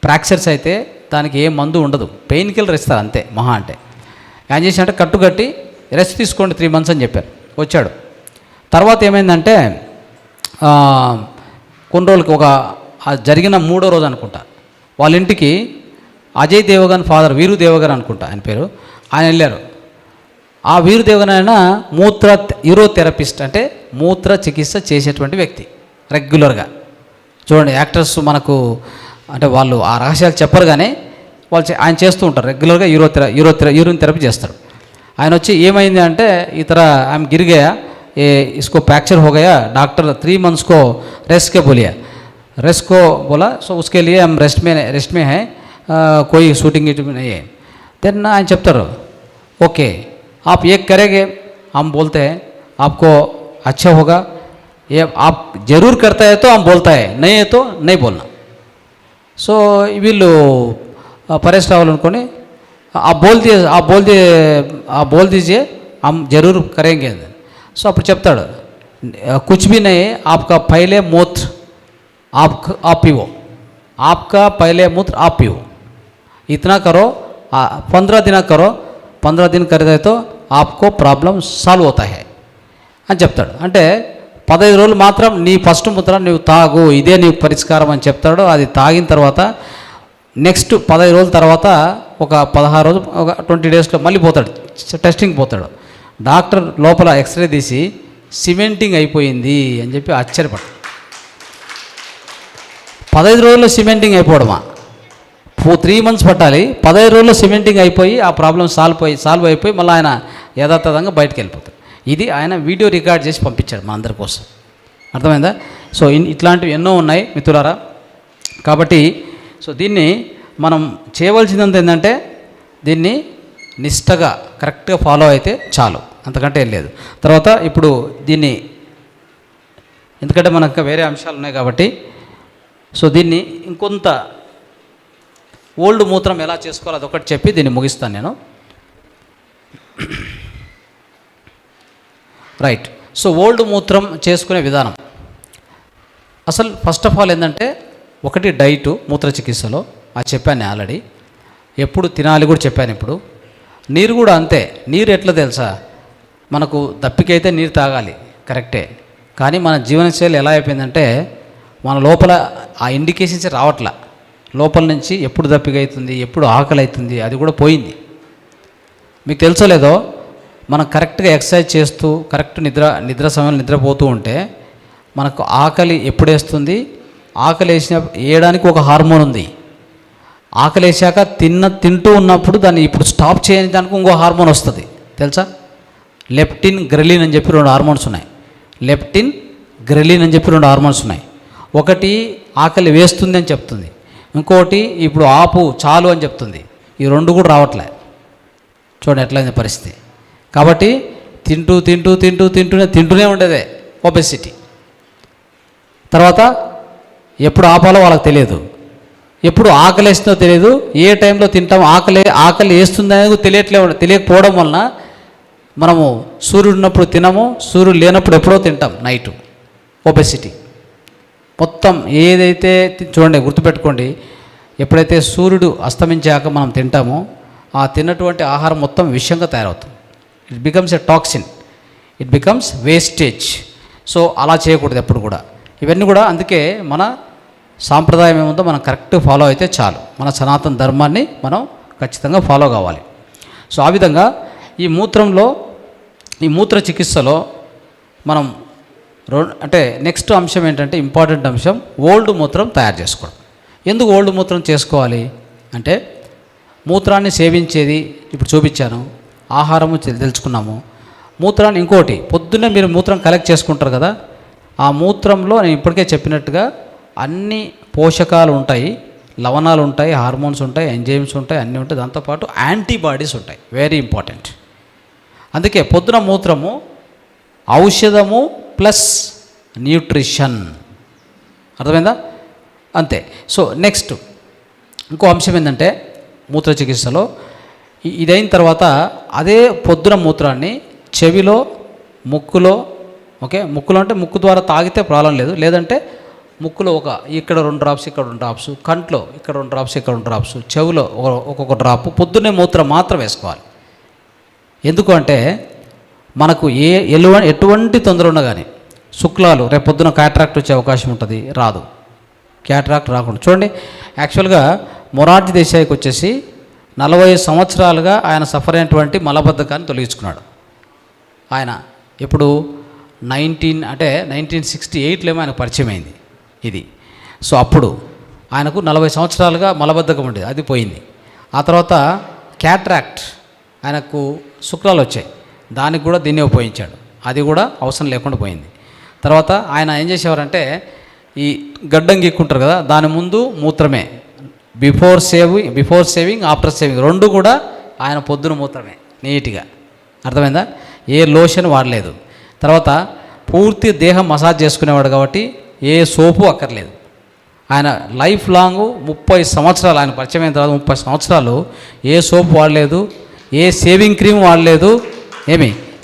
ఫ్రాక్చర్స్ అయితే దానికి ఏ మందు ఉండదు, పెయిన్ కిల్లర్ ఇస్తారు అంతే మహా అంటే. ఏం చేశారంటే కట్టుకట్టి రెస్ట్ తీసుకోండి 3 months అని చెప్పారు. వచ్చాడు. తర్వాత ఏమైందంటే కొన్ని రోజులకి జరిగిన 3వ రోజు అనుకుంటా, వాళ్ళ ఇంటికి అజయ్ దేవగన్ ఫాదర్, వీరు దేవగన్ అనుకుంటా ఆయన పేరు, ఆయన వెళ్ళారు. ఆ వీరు దేవగన్ ఆయన యూరోథెరపిస్ట్, అంటే మూత్ర చికిత్స చేసేటువంటి వ్యక్తి రెగ్యులర్గా. చూడండి యాక్టర్స్ మనకు అంటే వాళ్ళు ఆ రహస్యాలు చెప్పరు, కానీ ఆయన చేస్తూ ఉంటారు రెగ్యులర్గా. యూరిన్ థెరపీ చేస్తారు. ఆయన వచ్చి ఏమైంది అంటే ఆమె గిరిగయా, इसको फ्रैक्चर हो गया, डॉक्टर 3 months को रेस्ट के बोला. सो उसके लिए हम रेस्ट में है, कोई शूटिंग नहीं है. देन ఆయన చెప్తారు, ओके आप ये करेंगे, हम बोलते हैं आपको अच्छा होगा, ये आप जरूर करता है तो हम बोलता है, नहीं है तो नहीं बोलना. సో వీళ్ళు పరేష్ రావల్ అనుకొని आप बोल दीजिए हम जरूर करेंगे. సో అప్పుడు చెప్తాడు, కుచ్ భీ నహీ, ఆప్కా పహలే మూత్ర आप पीओ, आपका पहले मूत्र आप पीओ, इतना करो, 15 दिन करो, 15 दिन करते तो आपको प्रॉब्लम సాల్వ్ అవుతా है అని చెప్తాడు. అంటే 15 రోజులు మాత్రం నీ ఫస్ట్ మూత్ర నువ్వు తాగు, ఇదే నీ పరిష్కారం అని చెప్తాడు. అది తాగిన తర్వాత నెక్స్ట్ 15 రోజుల తర్వాత ఒక 16 రోజులు, ఒక 20 daysలో మళ్ళీ పోతాడు, టెస్టింగ్ పోతాడు. డాక్టర్ లోపల ఎక్స్రే తీసి సిమెంటింగ్ అయిపోయింది అని చెప్పి ఆశ్చర్యపడ్డాడు. 15 రోజుల్లో సిమెంటింగ్ అయిపోవడమా? 3 months పట్టాలి, 15 రోజుల్లో సిమెంటింగ్ అయిపోయి ఆ ప్రాబ్లం సాల్వ్ అయిపోయి మళ్ళీ ఆయన యథాతథంగా బయటకు వెళ్ళిపోతాడు. ఇది ఆయన వీడియో రికార్డ్ చేసి పంపించాడు మా అందరి కోసం. అర్థమైందా? సో ఇట్లాంటివి ఎన్నో ఉన్నాయి మిత్రులారా. కాబట్టి సో దీన్ని మనం చేయవలసిందంత ఏంటంటే దీన్ని నిష్టగా కరెక్ట్గా ఫాలో అయితే చాలు, అంతకంటే ఏం లేదు. తర్వాత ఇప్పుడు దీన్ని, ఎందుకంటే మనకు వేరే అంశాలు ఉన్నాయి కాబట్టి, సో దీన్ని ఇంకొంత ఓల్డ్ మూత్రం ఎలా చేసుకోవాలో అదొకటి చెప్పి దీన్ని ముగిస్తాను నేను. రైట్. సో ఓల్డ్ మూత్రం చేసుకునే విధానం అసలు ఫస్ట్ ఆఫ్ ఆల్ ఏంటంటే ఒకటి డైటు మూత్ర చికిత్సలో అది చెప్పాను నేను ఆల్రెడీ. ఎప్పుడు తినాలి కూడా చెప్పాను. ఇప్పుడు నీరు కూడా అంతే. నీరు ఎట్లా తెలుసా, మనకు దప్పికైతే నీరు తాగాలి కరెక్టే, కానీ మన జీవనశైలి ఎలా అయిపోయిందంటే మన లోపల ఆ ఇండికేషన్స్ రావట్లా. లోపల నుంచి ఎప్పుడు దప్పిక అవుతుంది, ఎప్పుడు ఆకలి అవుతుంది, అది కూడా పోయింది. మీకు తెలుసో లేదో, మనం కరెక్ట్గా ఎక్సర్సైజ్ చేస్తూ కరెక్ట్ నిద్ర సమయంలో నిద్రపోతూ ఉంటే మనకు ఆకలి ఎప్పుడు వేస్తుంది, ఆకలి వేయడానికి ఒక హార్మోన్ ఉంది. ఆకలి వేసాక తింటూ ఉన్నప్పుడు దాన్ని ఇప్పుడు స్టాప్ చేయడానికి ఇంకో హార్మోన్ వస్తుంది తెలుసా. లెప్టిన్ గ్రెలిన్ అని చెప్పి 2 హార్మోన్స్ ఉన్నాయి. లెప్టిన్ గ్రెలిన్ అని చెప్పి 2 హార్మోన్స్ ఉన్నాయి. ఒకటి ఆకలి వేస్తుంది అని చెప్తుంది, ఇంకోటి ఇప్పుడు ఆపు చాలు అని చెప్తుంది. ఈ 2 కూడా రావట్లే. చూడండి ఎట్లయింది పరిస్థితి. కాబట్టి తింటూనే ఉండేదే ఒబెసిటీ. తర్వాత ఎప్పుడు ఆపాలో వాళ్ళకి తెలియదు, ఎప్పుడు ఆకలి వేస్తుందో తెలియదు, ఏ టైంలో తింటాం ఆకలి వేస్తుందనేది తెలియకపోవడం వలన మనము సూర్యుడు ఉన్నప్పుడు తినము, సూర్యుడు లేనప్పుడు ఎప్పుడో తింటాం నైటు. ఒబెసిటీ మొత్తం ఏదైతే చూడండి గుర్తుపెట్టుకోండి, ఎప్పుడైతే సూర్యుడు అస్తమించాక మనం తింటామో ఆ తిన్నటువంటి ఆహారం మొత్తం విషంగా తయారవుతుంది. It becomes a toxin, it becomes wastage. So అలా చేయకూడదు ఎప్పుడు కూడా. ఇవన్నీ కూడా అందుకే మన సాంప్రదాయం ఏముందో మనం కరెక్ట్ ఫాలో అయితే చాలు. మన సనాతన ధర్మాన్ని మనం ఖచ్చితంగా ఫాలో కావాలి. సో ఆ విధంగా ఈ మూత్ర చికిత్సలో మనం అంటే నెక్స్ట్ అంశం ఏంటంటే ఇంపార్టెంట్ అంశం ఓల్డ్ మూత్రం తయారు చేసుకోవడం. ఎందుకు ఓల్డ్ మూత్రం చేసుకోవాలి అంటే మూత్రాన్ని సేవించేది ఇప్పుడు చూపించాను, ఆహారము తెలుసుకున్నాము. మూత్రాన్ని ఇంకోటి పొద్దున్నే మీరు మూత్రం కలెక్ట్ చేసుకుంటారు కదా, ఆ మూత్రంలో నేను ఇప్పటికే చెప్పినట్టుగా అన్ని పోషకాలు ఉంటాయి, లవణాలు ఉంటాయి, హార్మోన్స్ ఉంటాయి, ఎంజైమ్స్ ఉంటాయి, అన్నీ ఉంటాయి. దాంతోపాటు యాంటీబాడీస్ ఉంటాయి, వెరీ ఇంపార్టెంట్. అందుకే పొద్దున మూత్రము ఔషధము ప్లస్ న్యూట్రిషన్. అర్థమైందా? అంతే. సో నెక్స్ట్ ఇంకో అంశం ఏంటంటే మూత్ర చికిత్సలో ఇదైన తర్వాత అదే పొద్దున మూత్రాన్ని చెవిలో, ముక్కులో, ముక్కులో అంటే ముక్కు ద్వారా తాగితే ప్రాబ్లం లేదు, లేదంటే ముక్కులో ఇక్కడ 2 డ్రాప్స్, ఇక్కడ 2 డ్రాప్స్, కంట్లో ఇక్కడ 2 డ్రాప్స్, ఇక్కడ 2 డ్రాప్స్, చెవిలో ఒక్కొక్క డ్రాప్ పొద్దున్నే మూత్రం మాత్రం వేసుకోవాలి. ఎందుకు అంటే మనకు ఎటువంటి తొందర ఉన్నా కానీ శుక్లాలు రేపు పొద్దున క్యాట్రాక్ట్ వచ్చే అవకాశం ఉంటుంది, రాదు. క్యాట్రాక్ట్ రాకుండా చూడండి. యాక్చువల్గా మొరార్జీ దేశాయికి వచ్చేసి 40 సంవత్సరాలుగా ఆయన సఫర్ అయినటువంటి మలబద్ధకాన్ని తొలగించుకున్నాడు. ఆయన ఇప్పుడు 1968లో ఆయన పరిచయం అయింది ఇది. సో అప్పుడు ఆయనకు 40 సంవత్సరాలుగా మలబద్ధకం ఉండేది, అది పోయింది. ఆ తర్వాత క్యాట్రాక్ట్ ఆయనకు శుక్లాలు వచ్చాయి, దానికి కూడా దీన్ని ఉపయోగించాడు, అది కూడా అవసరం లేకుండా పోయింది. తర్వాత ఆయన ఏం చేసేవారంటే ఈ గడ్డం గీక్కుంటారు కదా, దాని ముందు మూత్రమే, బిఫోర్ సేవింగ్ ఆఫ్టర్ సేవింగ్ 2 కూడా ఆయన పొద్దున మూత్రమే నీట్గా. అర్థమైందా? ఏ లోషన్ వాడలేదు. తర్వాత పూర్తి దేహం మసాజ్ చేసుకునేవాడు కాబట్టి ఏ సోపు అక్కర్లేదు. ఆయన లైఫ్ లాంగ్ 30 సంవత్సరాలు ఆయన పరిచయం అయిన తర్వాత 30 సంవత్సరాలు ఏ సోపు వాడలేదు, ఏ సేవింగ్ క్రీమ్ వాడలేదు,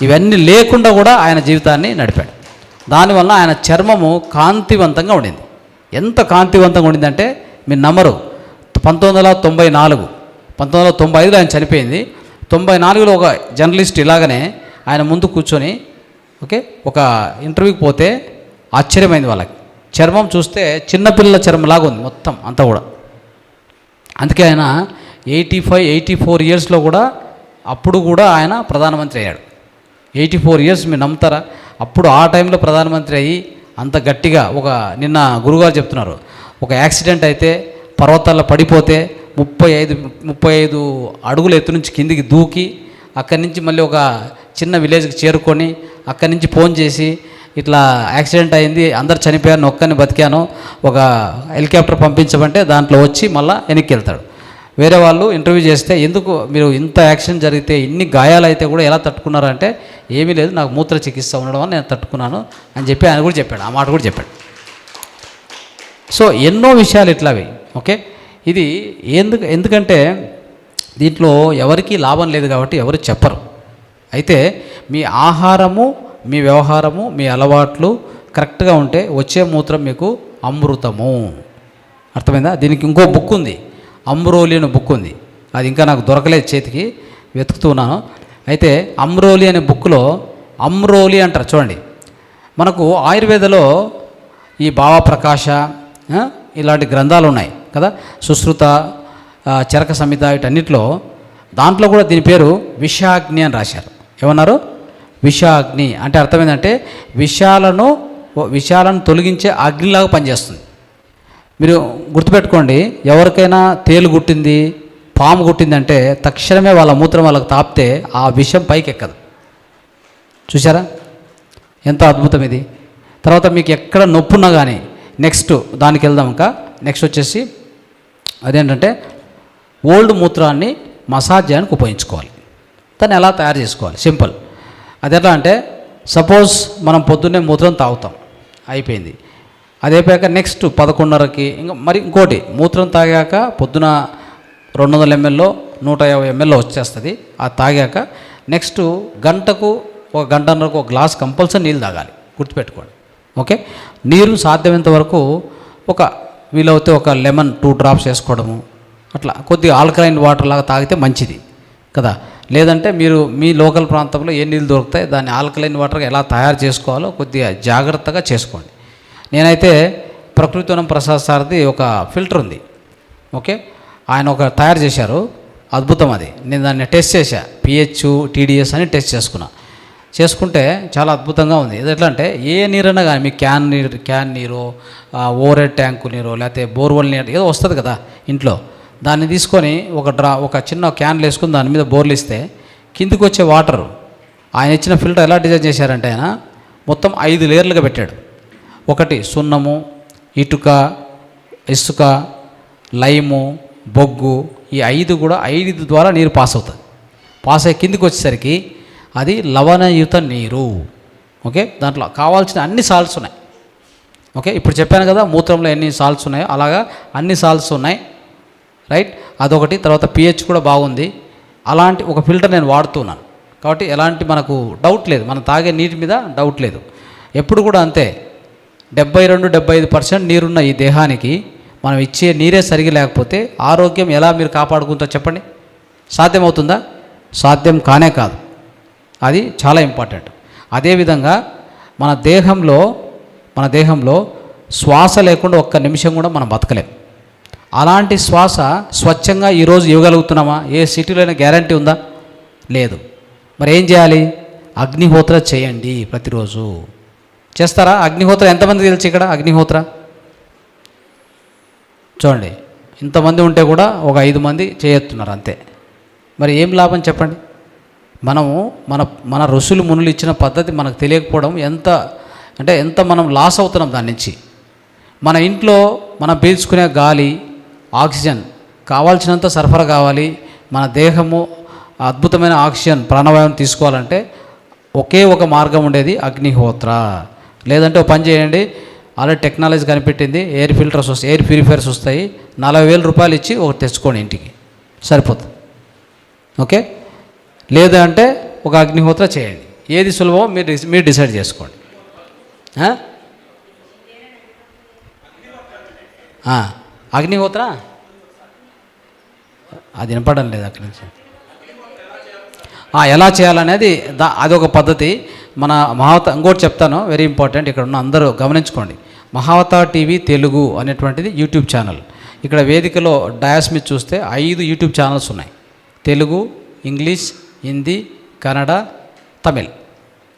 ఇవన్నీ లేకుండా కూడా ఆయన జీవితాన్ని నడిపాడు. దానివల్ల ఆయన చర్మము కాంతివంతంగా ఉండింది. ఎంత కాంతివంతంగా ఉండిందంటే మీరు నమ్మరు. 1995లో ఆయన చనిపోయింది. 94లో ఒక జర్నలిస్ట్ ఇలాగనే ఆయన ముందు కూర్చొని ఒక ఇంటర్వ్యూకి పోతే ఆశ్చర్యమైంది వాళ్ళకి. చర్మం చూస్తే చిన్నపిల్లల చర్మంలాగా ఉంది మొత్తం అంతా కూడా. అందుకే ఆయన 84 ఇయర్స్లో కూడా అప్పుడు కూడా ఆయన ప్రధానమంత్రి అయ్యాడు. 84 ఇయర్స్ మీరు నమ్ముతారా? అప్పుడు ఆ టైంలో ప్రధానమంత్రి అయ్యి అంత గట్టిగా నిన్న గురుగారు చెప్తున్నారు, ఒక యాక్సిడెంట్ అయితే పర్వతాల్లో పడిపోతే 35 అడుగుల ఎత్తు నుంచి కిందికి దూకి అక్కడి నుంచి మళ్ళీ ఒక చిన్న విలేజ్కి చేరుకొని అక్కడి నుంచి ఫోన్ చేసి ఇట్లా యాక్సిడెంట్ అయింది, అందరు చనిపోయారు, ఒక్కరిని బతికాను, ఒక హెలికాప్టర్ పంపించమంటే దాంట్లో వచ్చి మళ్ళీ వెనక్కి వెళ్తాడు. వేరే వాళ్ళు ఇంటర్వ్యూ చేస్తే ఎందుకు మీరు ఇంత యాక్సిడెంట్ జరిగితే ఇన్ని గాయాలు అయితే కూడా ఎలా తట్టుకున్నారంటే ఏమీ లేదు, నాకు మూత్ర చికిత్స ఉండడం వల్ల నేను తట్టుకున్నాను అని చెప్పి ఆయన కూడా చెప్పాడు, ఆ మాట కూడా చెప్పాడు. సో ఎన్నో విషయాలు ఇట్లావి. ఇది ఎందుకంటే దీంట్లో ఎవరికీ లాభం లేదు కాబట్టి ఎవరు చెప్పరు. అయితే మీ ఆహారము, మీ వ్యవహారము, మీ అలవాట్లు కరెక్ట్గా ఉంటే వచ్చే మూత్రం మీకు అమృతము. అర్థమైందా? దీనికి ఇంకో బుక్ ఉంది, అమ్రోలి అనే బుక్ ఉంది. అది ఇంకా నాకు దొరకలేదు, చేతికి వెతుకుతున్నాను. అయితే అమ్రోలి అనే బుక్లో అమ్రోలి అంటారు చూడండి. మనకు ఆయుర్వేదలో ఈ భావప్రకాశ ఇలాంటి గ్రంథాలు ఉన్నాయి కదా, సుశ్రుత, చరక సంహిత, వీటన్నిటిలో దాంట్లో కూడా దీని పేరు విషాగ్ని అని రాశారు. ఏమన్నారు? విషాగ్ని అంటే అర్థం ఏంటంటే విషాలను తొలగించే అగ్నిలాగా పనిచేస్తుంది. మీరు గుర్తుపెట్టుకోండి, ఎవరికైనా తేలు గుట్టింది, పాము గుట్టిందంటే తక్షణమే వాళ్ళ మూత్రం వాళ్ళకి తాపితే ఆ విషం పైకి ఎక్కదు. చూసారా ఎంత అద్భుతం ఇది. తర్వాత మీకు ఎక్కడ నొప్పున్నా కానీ నెక్స్ట్ దానికి వెళ్దాం. ఇంకా నెక్స్ట్ వచ్చేసి అదేంటంటే ఓల్డ్ మూత్రాన్ని మసాజ్ చేయడానికి ఉపయోగించుకోవాలి. దాన్ని ఎలా తయారు చేసుకోవాలి? సింపుల్. అది ఎట్లా అంటే సపోజ్ మనం పొద్దున్నే మూత్రం తాగుతాం, అయిపోయింది. అది అయిపోయాక నెక్స్ట్ 11:30కి ఇంకా మరి ఇంకోటి మూత్రం తాగాక పొద్దున 200 ml 150 ml వచ్చేస్తుంది. అది తాగాక నెక్స్ట్ గంటకు 1 గంటన్నరకు ఒక గ్లాస్ కంపల్సరీ నీళ్ళు తాగాలి. గుర్తుపెట్టుకోండి. ఓకే. నీరు సాధ్యమైనంత వరకు వీలవుతే ఒక లెమన్ 2 drops వేసుకోవడము, అట్లా కొద్దిగా ఆల్కలైన్ వాటర్ లాగా తాగితే మంచిది కదా. లేదంటే మీరు మీ లోకల్ ప్రాంతంలో ఏ నీళ్ళు దొరుకుతాయి దాన్ని ఆల్కలైన్ వాటర్గా ఎలా తయారు చేసుకోవాలో కొద్దిగా జాగ్రత్తగా చేసుకోండి. నేనైతే ప్రకృతివనం ప్రసాద్ సార్ది ఒక ఫిల్టర్ ఉంది. ఓకే, ఆయన తయారు చేశారు, అద్భుతం అది. నేను దాన్ని టెస్ట్ చేశా, pH TDS అని టెస్ట్ చేసుకుంటే చాలా అద్భుతంగా ఉంది. ఇది ఎట్లా అంటే ఏ నీరైనా కానీ మీకు క్యాన్ నీరు, ఓవర్ ట్యాంకు నీరు, లేకపోతే బోర్వెల్ నీరు ఏదో వస్తుంది కదా ఇంట్లో, దాన్ని తీసుకొని ఒక చిన్న క్యాన్లు వేసుకుని దాని మీద బోర్లు ఇస్తే కిందికి వచ్చే వాటరు ఆయన ఇచ్చిన ఫిల్టర్ ఎలా డిజైన్ చేశారంటే ఆయన మొత్తం 5 లేయర్లుగా పెట్టాడు. ఒకటి సున్నము, ఇటుక, ఇసుక, లైము, బొగ్గు, ఈ 5 కూడా 5 ద్వారా నీరు పాస్ అవుతుంది. పాస్ అయ్యి కిందికి వచ్చేసరికి అది లవణయుత నీరు. ఓకే, దాంట్లో కావాల్సిన అన్ని సాల్ట్స్ ఉన్నాయి. ఓకే, ఇప్పుడు చెప్పాను కదా మూత్రంలో ఎన్ని సాల్ట్స్ ఉన్నాయో అలాగా అన్ని సాల్ట్స్ ఉన్నాయి. రైట్, అదొకటి. తర్వాత pH కూడా బాగుంది. అలాంటి ఒక ఫిల్టర్ నేను వాడుతున్నాను కాబట్టి ఎలాంటి మనకు డౌట్ లేదు, మనం తాగే నీటి మీద డౌట్ లేదు. ఎప్పుడు కూడా అంతే, 72-75% నీరున్న ఈ దేహానికి మనం ఇచ్చే నీరే సరిగి లేకపోతే ఆరోగ్యం ఎలా మీరు కాపాడుకుంటారో చెప్పండి? సాధ్యమవుతుందా? సాధ్యం కానే కాదు. అది చాలా ఇంపార్టెంట్. అదేవిధంగా మన దేహంలో శ్వాస లేకుండా ఒక్క నిమిషం కూడా మనం బతకలేం. అలాంటి శ్వాస స్వచ్ఛంగా ఈరోజు ఇవ్వగలుగుతున్నామా? ఏ సిటీలోనే గ్యారంటీ ఉందా? లేదు. మరి ఏం చేయాలి? అగ్నిహోత్ర చేయండి ప్రతిరోజు. చేస్తారా అగ్నిహోత్ర? ఎంతమంది తెలుసు ఇక్కడ అగ్నిహోత్ర? చూడండి, ఇంతమంది ఉంటే కూడా ఒక 5 మంది చేయొస్తున్నారు అంతే. మరి ఏం లాభం చెప్పండి? మన ఋషులు మునులు ఇచ్చిన పద్ధతి మనకు తెలియకపోవడం ఎంత మనం లాస్ అవుతున్నాం దాని నుంచి. మన ఇంట్లో మనం పీల్చుకునే గాలి, ఆక్సిజన్ కావాల్సినంత సరఫరా కావాలి. మన దేహము అద్భుతమైన ఆక్సిజన్ ప్రాణవాయువుని తీసుకోవాలంటే ఒకే ఒక మార్గం ఉండేది, అగ్నిహోత్ర. లేదంటే ఒక పని చేయండి, ఆల్రెడీ టెక్నాలజీ కనిపెట్టింది, ఎయిర్ ఫిల్టర్స్ వస్తాయి, ఎయిర్ ప్యూరిఫైయర్స్ వస్తాయి. 40,000 రూపాయలు ఇచ్చి ఒకటి తెచ్చుకోండి, ఇంటికి సరిపోతుంది. ఓకే, లేదంటే ఒక అగ్నిహోత్ర చేయండి. ఏది సులభమో మీరు డిసైడ్ చేసుకోండి. అగ్నిహోత్ర అది వినపడడం లేదు అక్కడి నుంచి. ఎలా చేయాలనేది అదొక పద్ధతి. మన ఇంకోటి చెప్తాను, వెరీ ఇంపార్టెంట్, ఇక్కడ ఉన్న అందరూ గమనించుకోండి. మహావతార్ టీవీ తెలుగు అనేటువంటిది యూట్యూబ్ ఛానల్. ఇక్కడ వేదికలో డయాస్ మీద చూస్తే 5 యూట్యూబ్ ఛానల్స్ ఉన్నాయి. తెలుగు, ఇంగ్లీష్, హిందీ, కన్నడ, తమిళ్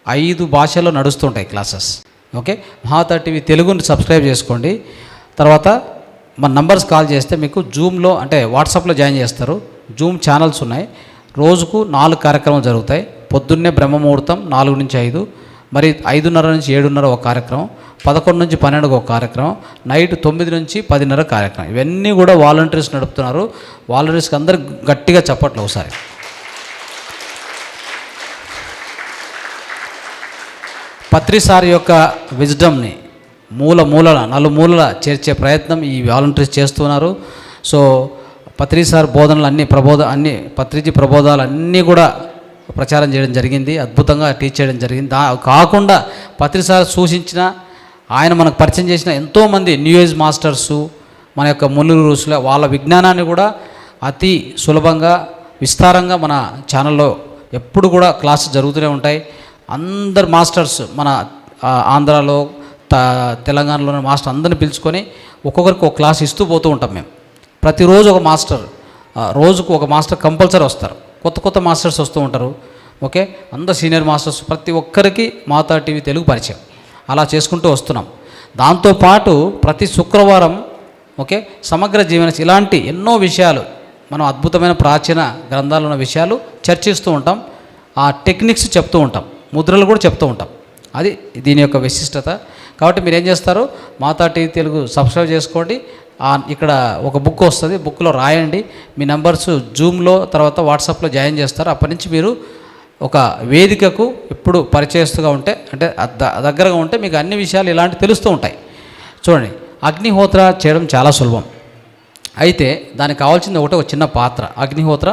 5 భాషల్లో నడుస్తుంటాయి క్లాసెస్. ఓకే, మహావతార్ టీవీ తెలుగుని సబ్స్క్రైబ్ చేసుకోండి. తర్వాత మన నంబర్స్ కాల్ చేస్తే మీకు జూమ్లో అంటే వాట్సాప్లో జాయిన్ చేస్తారు. జూమ్ ఛానల్స్ ఉన్నాయి. రోజుకు 4 కార్యక్రమాలు జరుగుతాయి. పొద్దున్నే బ్రహ్మముహూర్తం 4 నుంచి 5, మరి 5:30 నుంచి 7:30 ఒక కార్యక్రమం, 11 నుంచి 12 ఒక కార్యక్రమం, నైట్ 9 నుంచి 10:30 కార్యక్రమం. ఇవన్నీ కూడా వాలంటీర్స్ నడుపుతున్నారు. వాలంటీర్స్కి అందరు గట్టిగా చప్పట్లు ఒకసారి. పత్రిసారి యొక్క విజ్డమ్ని నలుమూలల చేర్చే ప్రయత్నం ఈ వాలంటీర్స్ చేస్తున్నారు. సో పత్రిసార్ బోధనలు పత్రిజీ ప్రబోధాలు అన్నీ కూడా ప్రచారం చేయడం జరిగింది, అద్భుతంగా టీచ్ చేయడం జరిగింది. కాకుండా ప్రతిసారి సూచించిన ఆయన మనకు పరిచయం చేసిన ఎంతోమంది న్యూ ఏజ్ మాస్టర్సు మన యొక్క మునులు ఋషుల వాళ్ళ విజ్ఞానాన్ని కూడా అతి సులభంగా విస్తారంగా మన ఛానల్లో ఎప్పుడు కూడా క్లాసెస్ జరుగుతూనే ఉంటాయి. అందరు మాస్టర్స్ మన ఆంధ్రాలో తెలంగాణలోని మాస్టర్ అందరిని పిలుచుకొని ఒక్కొక్కరికి ఒక క్లాస్ ఇస్తూ పోతూ ఉంటాం మేము. ప్రతిరోజు ఒక మాస్టర్, రోజుకు ఒక మాస్టర్ కంపల్సరీ వస్తారు. కొత్త కొత్త మాస్టర్స్ వస్తూ ఉంటారు. ఓకే, అందరు సీనియర్ మాస్టర్స్ ప్రతి ఒక్కరికి మాతా టీవీ తెలుగు పరిచయం అలా చేసుకుంటూ వస్తున్నాం. దాంతోపాటు ప్రతి శుక్రవారం ఓకే సమగ్ర జీవన ఇలాంటి ఎన్నో విషయాలు మనం అద్భుతమైన ప్రాచీన గ్రంథాలు ఉన్న విషయాలు చర్చిస్తూ ఉంటాం. ఆ టెక్నిక్స్ చెప్తూ ఉంటాం, ముద్రలు కూడా చెప్తూ ఉంటాం. అది దీని యొక్క విశిష్టత. కాబట్టి మీరు ఏం చేస్తారు, మాతా టీవీ తెలుగు సబ్స్క్రైబ్ చేసుకోండి. ఇక్కడ ఒక బుక్ వస్తుంది, బుక్లో రాయండి మీ నెంబర్స్, జూమ్లో తర్వాత వాట్సాప్లో జాయిన్ చేస్తారు. అప్పటి నుంచి మీరు ఒక వేదికకు ఎప్పుడు పరిచయస్తుగా ఉంటే అంటే దగ్గరగా ఉంటే మీకు అన్ని విషయాలు ఇలాంటివి తెలుస్తూ ఉంటాయి. చూడండి, అగ్నిహోత్ర చేయడం చాలా సులభం. అయితే దానికి కావాల్సింది ఒక చిన్న పాత్ర. అగ్నిహోత్ర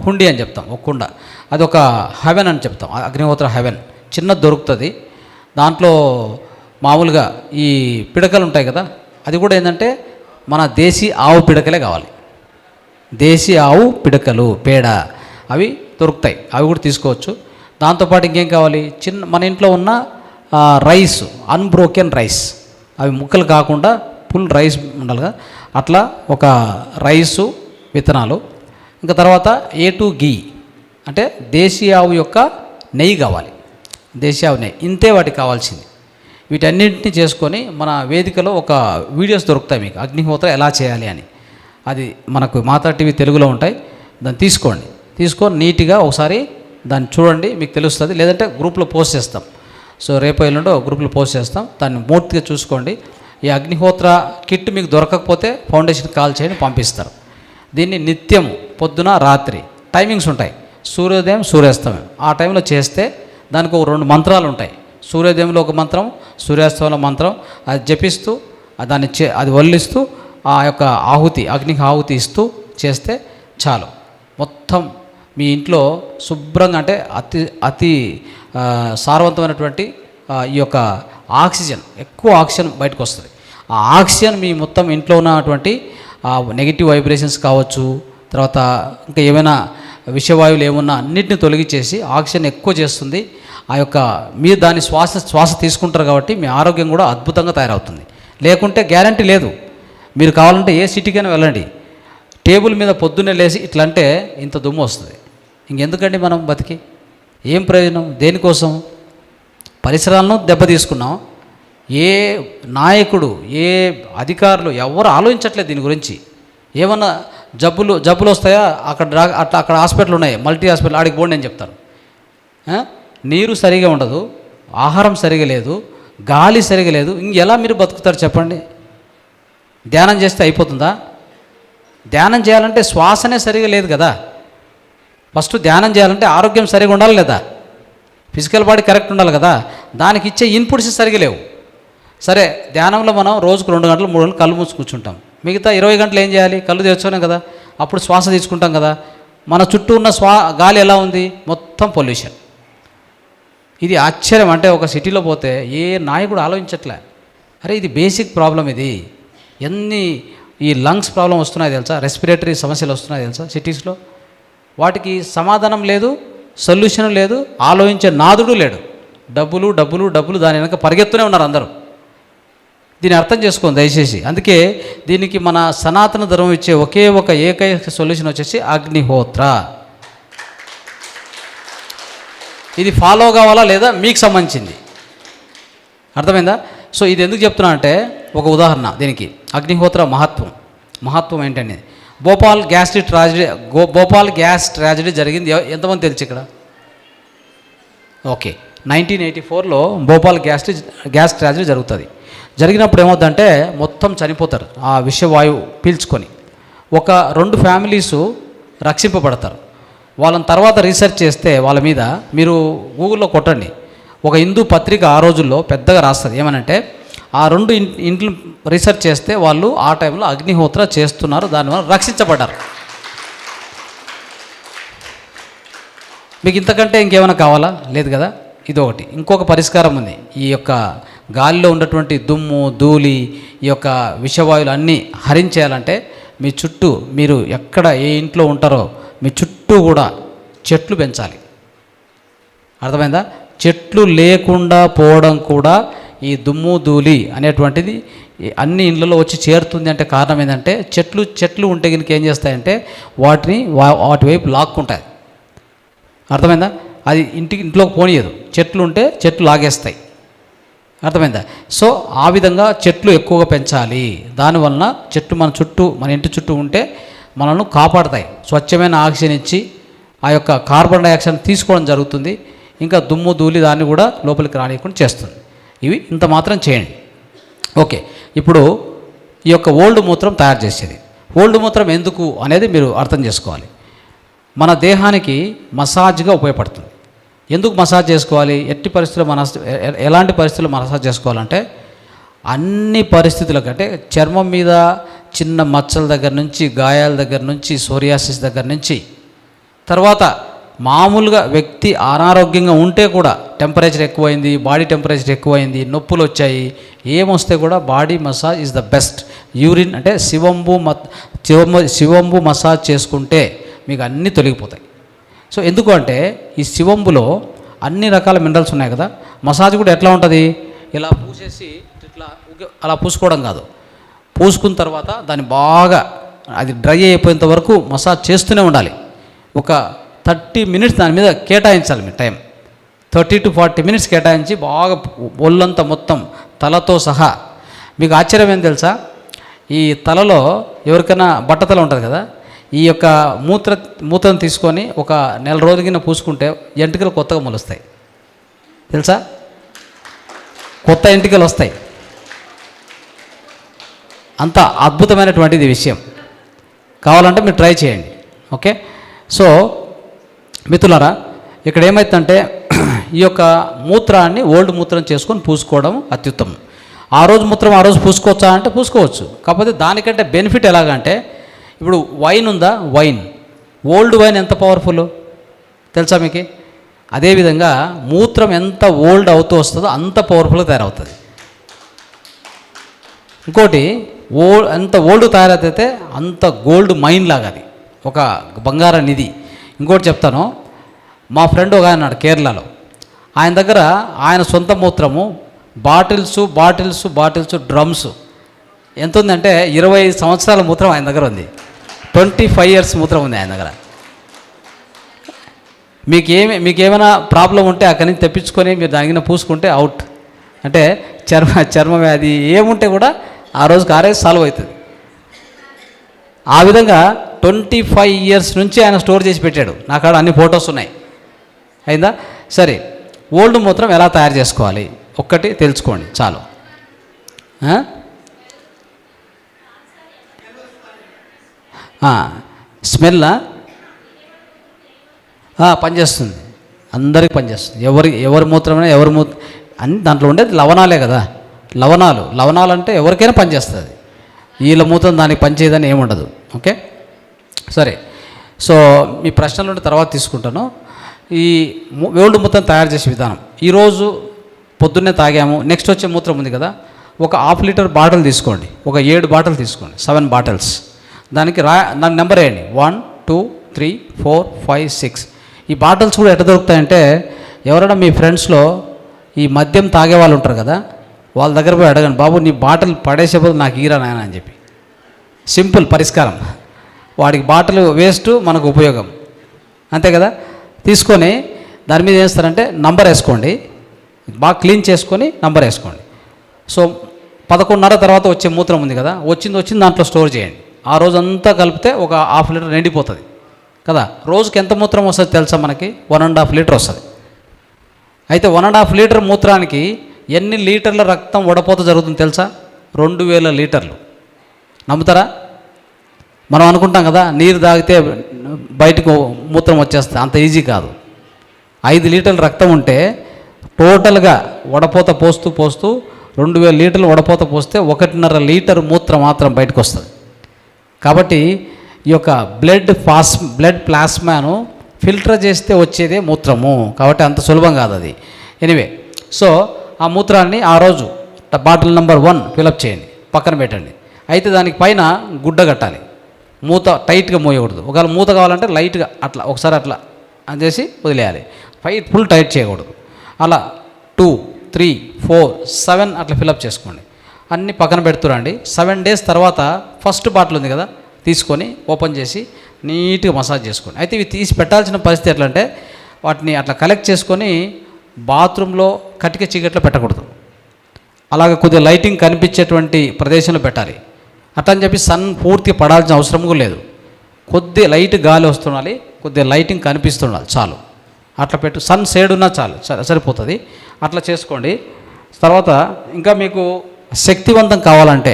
హుండీ అని చెప్తాం, ఒక కుండ, అది ఒక హెవెన్ అని చెప్తాం. అగ్నిహోత్ర హెవెన్ చిన్నది దొరుకుతుంది. దాంట్లో మామూలుగా ఈ పిడకలు ఉంటాయి కదా, అది కూడా ఏంటంటే మన దేశీ ఆవు పిడకలే కావాలి. దేశీ ఆవు పిడకలు పేడ అవి దొరుకుతాయి, అవి కూడా తీసుకోవచ్చు. దాంతోపాటు ఇంకేం కావాలి, మన ఇంట్లో ఉన్న రైస్, అన్బ్రోకెన్ రైస్, అవి ముక్కలు కాకుండా ఫుల్ రైస్ ఉండాలిగా, అట్లా ఒక రైసు విత్తనాలు. ఇంకా తర్వాత A2 గీ అంటే దేశీ ఆవు యొక్క నెయ్యి కావాలి, దేశీ ఆవు నెయ్యి. ఇంతే వాటికి కావాల్సింది. వీటన్నింటినీ చేసుకొని మన వేదికలో ఒక వీడియోస్ దొరుకుతాయి మీకు, అగ్నిహోత్ర ఎలా చేయాలి అని. అది మనకు మాతా టీవీ తెలుగులో ఉంటాయి. దాన్ని తీసుకొని నీట్గా ఒకసారి దాన్ని చూడండి, మీకు తెలుస్తుంది. లేదంటే గ్రూప్లో పోస్ట్ చేస్తాం. సో రేపు ఎల్లుండో గ్రూప్లో పోస్ట్ చేస్తాం, దాన్ని పూర్తిగా చూసుకోండి. ఈ అగ్నిహోత్ర కిట్ మీకు దొరకకపోతే ఫౌండేషన్కి కాల్ చేయండి, పంపిస్తారు. దీన్ని నిత్యం పొద్దున రాత్రి టైమింగ్స్ ఉంటాయి, సూర్యోదయం సూర్యాస్తమయం ఆ టైంలో చేస్తే దానికి ఒక 2 మంత్రాలు ఉంటాయి. సూర్యోదయంలో ఒక మంత్రం, సూర్యాస్తమంలో మంత్రం, అది జపిస్తూ దాన్ని అది వల్లిస్తూ ఆ యొక్క ఆహుతి, అగ్నికి ఆహుతి ఇస్తూ చేస్తే చాలు. మొత్తం మీ ఇంట్లో శుభ్రంగా అంటే అతి సారవంతమైనటువంటి ఈ యొక్క ఆక్సిజన్, ఎక్కువ ఆక్సిజన్ బయటకు వస్తుంది. ఆ ఆక్సిజన్ మీ మొత్తం ఇంట్లో ఉన్నటువంటి నెగిటివ్ వైబ్రేషన్స్ కావచ్చు, తర్వాత ఇంకా ఏమైనా విషవాయువులు ఏమున్నా అన్నిటిని తొలగించేసి ఆక్సిజన్ ఎక్కువ చేస్తుంది. ఆ యొక్క మీరు దాన్ని శ్వాస తీసుకుంటారు కాబట్టి మీ ఆరోగ్యం కూడా అద్భుతంగా తయారవుతుంది. లేకుంటే గ్యారంటీ లేదు. మీరు కావాలంటే ఏ సిటీకైనా వెళ్ళండి, టేబుల్ మీద పొద్దున్నే లేచి ఇట్లా అంటే ఇంత దుమ్ము వస్తుంది. ఇంకెందుకండి మనం బతికి, ఏం ప్రయోజనం, దేనికోసం? పరిసరాలను దెబ్బతీసుకున్నాం. ఏ నాయకుడు, ఏ అధికారులు ఎవరు ఆలోచించట్లేదు దీని గురించి. ఏమన్నా జబ్బులు వస్తాయా, అక్కడ హాస్పిటల్ ఉన్నాయి, మల్టీ హాస్పిటల్, ఆడికి పోండి అని చెప్తారు. నీరు సరిగా ఉండదు, ఆహారం సరిగా లేదు, గాలి సరిగా లేదు, ఇంకెలా మీరు బతుకుతారు చెప్పండి? ధ్యానం చేస్తే అయిపోతుందా? ధ్యానం చేయాలంటే శ్వాసనే సరిగా లేదు కదా. ఫస్ట్ ధ్యానం చేయాలంటే ఆరోగ్యం సరిగా ఉండాలి లేదా, ఫిజికల్ బాడీ కరెక్ట్ ఉండాలి కదా. దానికి ఇచ్చే ఇన్పుట్స్ సరిగా లేవు. సరే, ధ్యానంలో మనం రోజుకు 2 గంటలు 3 గంటలు కళ్ళు మూసి కూర్చుంటాం. మిగతా 20 గంటలు ఏం చేయాలి? కళ్ళు తెచ్చుకోనే కదా, అప్పుడు శ్వాస తీసుకుంటాం కదా. మన చుట్టూ ఉన్న గాలి ఎలా ఉంది? మొత్తం పొల్యూషన్. ఇది ఆశ్చర్యం. అంటే ఒక సిటీలో పోతే ఏ నాయకుడు ఆలోచించట్లే. అరే ఇది బేసిక్ ప్రాబ్లం. ఇది ఈ లంగ్స్ ప్రాబ్లం వస్తున్నాయి తెలుసా, రెస్పిరేటరీ సమస్యలు వస్తున్నాయి తెలుసా సిటీస్లో. వాటికి సమాధానం లేదు, సొల్యూషన్ లేదు, ఆలోచించే నాదుడు లేడు. డబ్బులు దాని వెనక పరిగెత్తూనే ఉన్నారు అందరూ. దీన్ని అర్థం చేసుకోండి దయచేసి. అందుకే దీనికి మన సనాతన ధర్మం ఇచ్చే ఒకే ఒక ఏకైక సొల్యూషన్ వచ్చేసి అగ్నిహోత్ర. ఇది ఫాలో కావాలా లేదా మీకు సంబంధించింది, అర్థమైందా? సో ఇది ఎందుకు చెప్తున్నా అంటే ఒక ఉదాహరణ దీనికి. అగ్నిహోత్ర మహత్వం ఏంటండి? భోపాల్ గ్యాస్ ట్రాజడీ జరిగింది. ఎంతమంది తెలుసు ఇక్కడ? ఓకే, 1984లో భోపాల్ గ్యాస్ ట్రాజడీ జరుగుతుంది. జరిగినప్పుడు ఏమవుతుందంటే మొత్తం చనిపోతారు ఆ విషవాయువు పీల్చుకొని. ఒక 2 ఫ్యామిలీసు రక్షింపబడతారు. వాళ్ళని తర్వాత రీసెర్చ్ చేస్తే వాళ్ళ మీద మీరు గూగుల్లో కొట్టండి, ఒక హిందూ పత్రిక ఆ రోజుల్లో పెద్దగా రాస్తుంది. ఏమనంటే ఆ 2 ఇంట్లు రీసెర్చ్ చేస్తే వాళ్ళు ఆ టైంలో అగ్నిహోత్ర చేస్తున్నారు, దానివల్ల రక్షించబడ్డారు. మీకు ఇంతకంటే ఇంకేమైనా కావాలా? లేదు కదా. ఇది ఒకటి. ఇంకొక పరిష్కారం ఉంది. ఈ యొక్క గాలిలో ఉన్నటువంటి దుమ్ము, ధూళి, ఈ యొక్క విషవాయువులు అన్నీ హరించేయాలంటే మీ చుట్టూ, మీరు ఎక్కడ ఏ ఇంట్లో ఉంటారో మీ చుట్టూ కూడా చెట్లు పెంచాలి. అర్థమైందా? చెట్లు లేకుండా పోవడం కూడా ఈ దుమ్ము, ధూళి అనేటువంటిది అన్ని ఇండ్లలో వచ్చి చేరుతుంది. అంటే కారణం ఏంటంటే చెట్లు ఉంటే కనుక ఏం చేస్తాయంటే వాటి వైపు లాక్కుంటాయి. అర్థమైందా? అది ఇంట్లోకి పోనీయదు. చెట్లు ఉంటే చెట్లు లాగేస్తాయి. అర్థమైందా? సో ఆ విధంగా చెట్లు ఎక్కువగా పెంచాలి. దానివలన చెట్లు మన ఇంటి చుట్టూ ఉంటే మనల్ని కాపాడతాయి. స్వచ్ఛమైన ఆక్సిజన్ ఇచ్చి ఆ యొక్క కార్బన్ డైఆక్సైడ్ తీసుకోవడం జరుగుతుంది. ఇంకా దుమ్ము, ధూళి దాన్ని కూడా లోపలికి రానియకుండా చేస్తుంది. ఇవి ఇంత మాత్రం చేయండి. ఓకే. ఇప్పుడు ఈ యొక్క ఓల్డ్ మూత్రం తయారు చేసేది, ఓల్డ్ మూత్రం ఎందుకు అనేది మీరు అర్థం చేసుకోవాలి. మన దేహానికి మసాజ్గా ఉపయోగపడుతుంది. ఎందుకు మసాజ్ చేసుకోవాలి? ఎలాంటి పరిస్థితుల్లో మసాజ్ చేసుకోవాలంటే అన్ని పరిస్థితుల కంటే చర్మం మీద చిన్న మచ్చల దగ్గర నుంచి, గాయాల దగ్గర నుంచి, సోరియాసిస్ దగ్గర నుంచి, తర్వాత మామూలుగా వ్యక్తి అనారోగ్యంగా ఉంటే కూడా టెంపరేచర్ ఎక్కువైంది, బాడీ టెంపరేచర్ ఎక్కువైంది, నొప్పులు వచ్చాయి, ఏమొస్తే కూడా body massage is the best. Urine అంటే శివంబు మసాజ్ చేసుకుంటే మీకు అన్నీ తొలగిపోతాయి. సో ఎందుకు అంటే ఈ శివంబులో అన్ని రకాల మినరల్స్ ఉన్నాయి కదా. మసాజ్ కూడా ఎట్లా ఉంటుంది? ఇలా పూసేసి ఇట్లా అలా పూసుకోవడం కాదు. పూసుకున్న తర్వాత దాన్ని బాగా అది డ్రై అయిపోయేంత వరకు మసాజ్ చేస్తూనే ఉండాలి. ఒక 30 మినిట్స్ దాని మీద కేటాయించాలి. మీ టైం 30 to 40 మినిట్స్ కేటాయించి బాగా ఒళ్ళంతా మొత్తం తలతో సహా. మీకు ఆశ్చర్యం ఏం తెలుసా? ఈ తలలో ఎవరికైనా బట్టతల ఉంటుంది కదా, ఈ యొక్క మూత్రం తీసుకొని ఒక నెల రోజుల కింద పూసుకుంటే ఎంటికలు కొత్తగా మొలుస్తాయి. తెలుసా? కొత్త ఎంటికలు వస్తాయి. అంత అద్భుతమైనటువంటిది విషయం. కావాలంటే మీరు ట్రై చేయండి. ఓకే. సో మిత్రులారా, ఇక్కడ ఏమైతుందంటే ఈ యొక్క మూత్రాన్ని ఓల్డ్ మూత్రం చేసుకొని పూసుకోవడం అత్యుత్తమం. ఆ రోజు మూత్రం ఆ రోజు పూసుకోవచ్చా అంటే పూసుకోవచ్చు. కాకపోతే దానికంటే బెనిఫిట్ ఎలాగంటే, ఇప్పుడు వైన్ ఉందా, ఓల్డ్ వైన్ ఎంత పవర్ఫుల్ తెలుసా మీకు? అదేవిధంగా మూత్రం ఎంత ఓల్డ్ అవుతూ వస్తుందో అంత పవర్ఫుల్గా తయారవుతుంది. ఇంకోటి ఎంత ఓల్డ్ తయారైతే అంత గోల్డ్ మైన్ లాగా అది ఒక బంగార నిధి. ఇంకోటి చెప్తాను. మా ఫ్రెండ్ ఒక ఆయన ఉన్నాడు కేరళలో. ఆయన దగ్గర ఆయన సొంత మూత్రము బాటిల్స్ డ్రమ్స్ ఎంత ఉందంటే 25 సంవత్సరాల మూత్రం ఆయన దగ్గర ఉంది. 25 years మూత్రం ఉంది ఆయన దగ్గర. మీకేమైనా ప్రాబ్లం ఉంటే అక్కడి నుంచి తెప్పించుకొని మీరు దానికిన పూసుకుంటే అవుట్. అంటే చర్మ వ్యాధి ఏముంటే కూడా ఆ రోజుకి ఆరేజ్ సాల్వ్ అవుతుంది. ఆ విధంగా 25 years నుంచి ఆయన స్టోర్ చేసి పెట్టాడు. నా కాడ అన్ని ఫొటోస్ ఉన్నాయి. అయిందా? సరే, ఓల్డ్ మూత్రం ఎలా తయారు చేసుకోవాలి ఒక్కటి తెలుసుకోండి చాలు. స్మెల్ పనిచేస్తుంది, అందరికి పనిచేస్తుంది. ఎవరి మూత్రమైనా అన్ని దాంట్లో ఉండేది లవణాలే కదా. లవణాలు అంటే ఎవరికైనా పనిచేస్తుంది. వీళ్ళ మూత్రం దానికి పనిచేయదని ఏముండదు. ఓకే, సరే. సో మీ ప్రశ్నలు ఉంటే తర్వాత తీసుకుంటాను. ఈ ఓల్డ్ మూత్రం తయారు చేసే విధానం ఈరోజు పొద్దున్నే తాగాము, నెక్స్ట్ వచ్చే మూత్రం ఉంది కదా, ఒక 1/2 లీటర్ బాటిల్ తీసుకోండి. ఒక 7 బాటిల్ తీసుకోండి, 7 బాటిల్స్. దానికి నాకు నెంబర్ వేయండి, 1 2 3 4 5 6. ఈ బాటిల్స్ కూడా ఎట్లా దొరుకుతాయంటే, ఎవరైనా మీ ఫ్రెండ్స్లో ఈ మద్యం తాగే వాళ్ళు ఉంటారు కదా, వాళ్ళ దగ్గర పోయి అడగండి, బాబు నీ బాటిల్ పడేసే బదులు నాకు ఈరా నాయన అని చెప్పి. సింపుల్ పరిష్కారం. వాడికి బాటిల్ వేస్ట్, మనకు ఉపయోగం, అంతే కదా. తీసుకొని దాని మీద ఏం చేస్తారంటే నంబర్ వేసుకోండి, బాగా క్లీన్ చేసుకొని నంబర్ వేసుకోండి. సో 11:30 తర్వాత వచ్చే మూత్రం ఉంది కదా, వచ్చింది దాంట్లో స్టోర్ చేయండి. ఆ రోజంతా కలిపితే ఒక 1/2 లీటర్ నిండిపోతుంది కదా. రోజుకి ఎంత మూత్రం వస్తుంది తెలుసా మనకి? 1.5 లీటర్ వస్తుంది. అయితే 1.5 లీటర్ మూత్రానికి ఎన్ని లీటర్ల రక్తం వడపోత జరుగుతుంది తెలుసా? 2000 లీటర్లు. నమ్ముతారా? మనం అనుకుంటాం కదా నీరు తాగితే బయటకు మూత్రం వచ్చేస్తుంది, అంత ఈజీ కాదు. 5 లీటర్ల రక్తం ఉంటే టోటల్గా వడపోత పోస్తూ 2000 లీటర్లు వడపోత పోస్తే 1.5 లీటర్ మూత్రం మాత్రం బయటకు వస్తుంది. కాబట్టి ఈ యొక్క బ్లడ్ ప్లాస్మాను ఫిల్టర్ చేస్తే వచ్చేదే మూత్రము, కాబట్టి అంత సులభం కాదు అది. ఎనివే, సో ఆ మూత్రాన్ని ఆ రోజు బాటిల్ నెంబర్ 1 ఫిలప్ చేయండి, పక్కన పెట్టండి. అయితే దానికి పైన గుడ్డ కట్టాలి, మూత టైట్గా మోయకూడదు. ఒకవేళ మూత కావాలంటే లైట్గా అట్లా ఒకసారి అట్లా అని చేసి వదిలేయాలి, ఫుల్ టైట్ చేయకూడదు. అలా 2, 3, 4, 7 అట్లా ఫిలప్ చేసుకోండి. అన్నీ పక్కన పెడుతురండి. 7 డేస్ తర్వాత ఫస్ట్ బాటిల్ ఉంది కదా, తీసుకొని ఓపెన్ చేసి నీట్గా మసాజ్ చేసుకోండి. అయితే ఇవి తీసి పెట్టాల్సిన పరిస్థితి ఎట్లా అంటే, వాటిని అట్లా కలెక్ట్ చేసుకొని బాత్రూంలో కటిక చీకట్లో పెట్టకూడదు, అలాగే కొద్దిగా లైటింగ్ కనిపించేటువంటి ప్రదేశంలో పెట్టాలి. అట్లా అని చెప్పి సన్ పూర్తిగా పడాల్సిన అవసరం కూడా లేదు. కొద్ది లైట్ గాలి వస్తుండాలి, కొద్దిగా లైటింగ్ కనిపిస్తుండాలి, చాలు. అట్లా పెట్టు, సన్ షేడ్ ఉన్నా చాలు, సరిపోతుంది. అట్లా చేసుకోండి. తర్వాత ఇంకా మీకు శక్తివంతం కావాలంటే,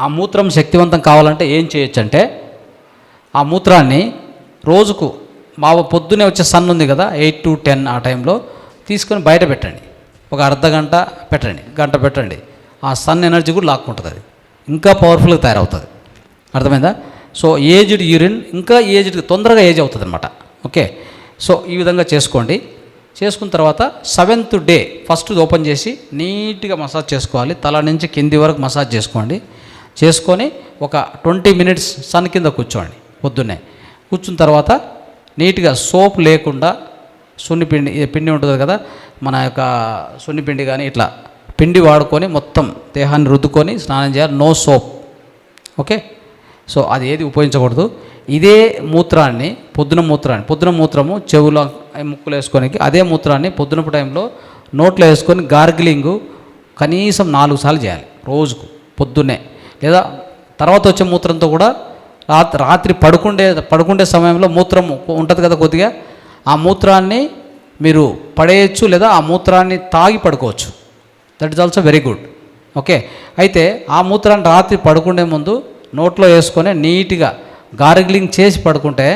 ఆ మూత్రం శక్తివంతం కావాలంటే ఏం చేయొచ్చు అంటే, ఆ మూత్రాన్ని రోజుకు పొద్దునే వచ్చే సన్ ఉంది కదా 8 to 10 ఆ టైంలో తీసుకొని బయట పెట్టండి. ఒక అర్ధ గంట పెట్టండి, గంట పెట్టండి. ఆ సన్ ఎనర్జీ కూడా లాక్కుంటుంది, అది ఇంకా పవర్ఫుల్గా తయారవుతుంది. అర్థమైందా? సో ఏజ్డ్ యూరిన్ ఇంకా తొందరగా ఏజ్ అవుతుంది అనమాట. ఓకే, సో ఈ విధంగా చేసుకోండి. చేసుకున్న తర్వాత 7th డే ఫస్ట్ ఓపెన్ చేసి నీట్గా మసాజ్ చేసుకోవాలి. తల నుంచి కింది వరకు మసాజ్ చేసుకోండి. చేసుకొని ఒక 20 minutes సన్ కింద కూర్చోండి. పొద్దున్నే కూర్చున్న తర్వాత నీట్గా సోప్ లేకుండా పిండి ఉంటుంది కదా, మన యొక్క సున్నిపిండి కానీ ఇట్లా పిండి వాడుకొని మొత్తం దేహాన్ని రుద్దుకొని స్నానం చేయాలి. No soap. ఓకే, సో అది ఏది ఉపయోగించకూడదు. ఇదే మూత్రాన్ని పొద్దున మూత్రము చెవులో ముక్కులు వేసుకొని, అదే మూత్రాన్ని పొద్దునపు టైంలో నోట్లో వేసుకొని గార్గిలింగు కనీసం 4 సార్లు చేయాలి రోజుకు పొద్దున్నే. లేదా తర్వాత వచ్చే మూత్రంతో కూడా రాత్రి పడుకుండే సమయంలో మూత్రం ఉంటుంది కదా కొద్దిగా, ఆ మూత్రాన్ని మీరు పడేయచ్చు, లేదా ఆ మూత్రాన్ని తాగి పడుకోవచ్చు. That is also very good. Okay, అయితే ఆ మూత్రాన్ని రాత్రి పడుకునే ముందు నోట్లో వేసుకొని నీట్గా గార్గిలింగ్ చేసి పడుకుంటే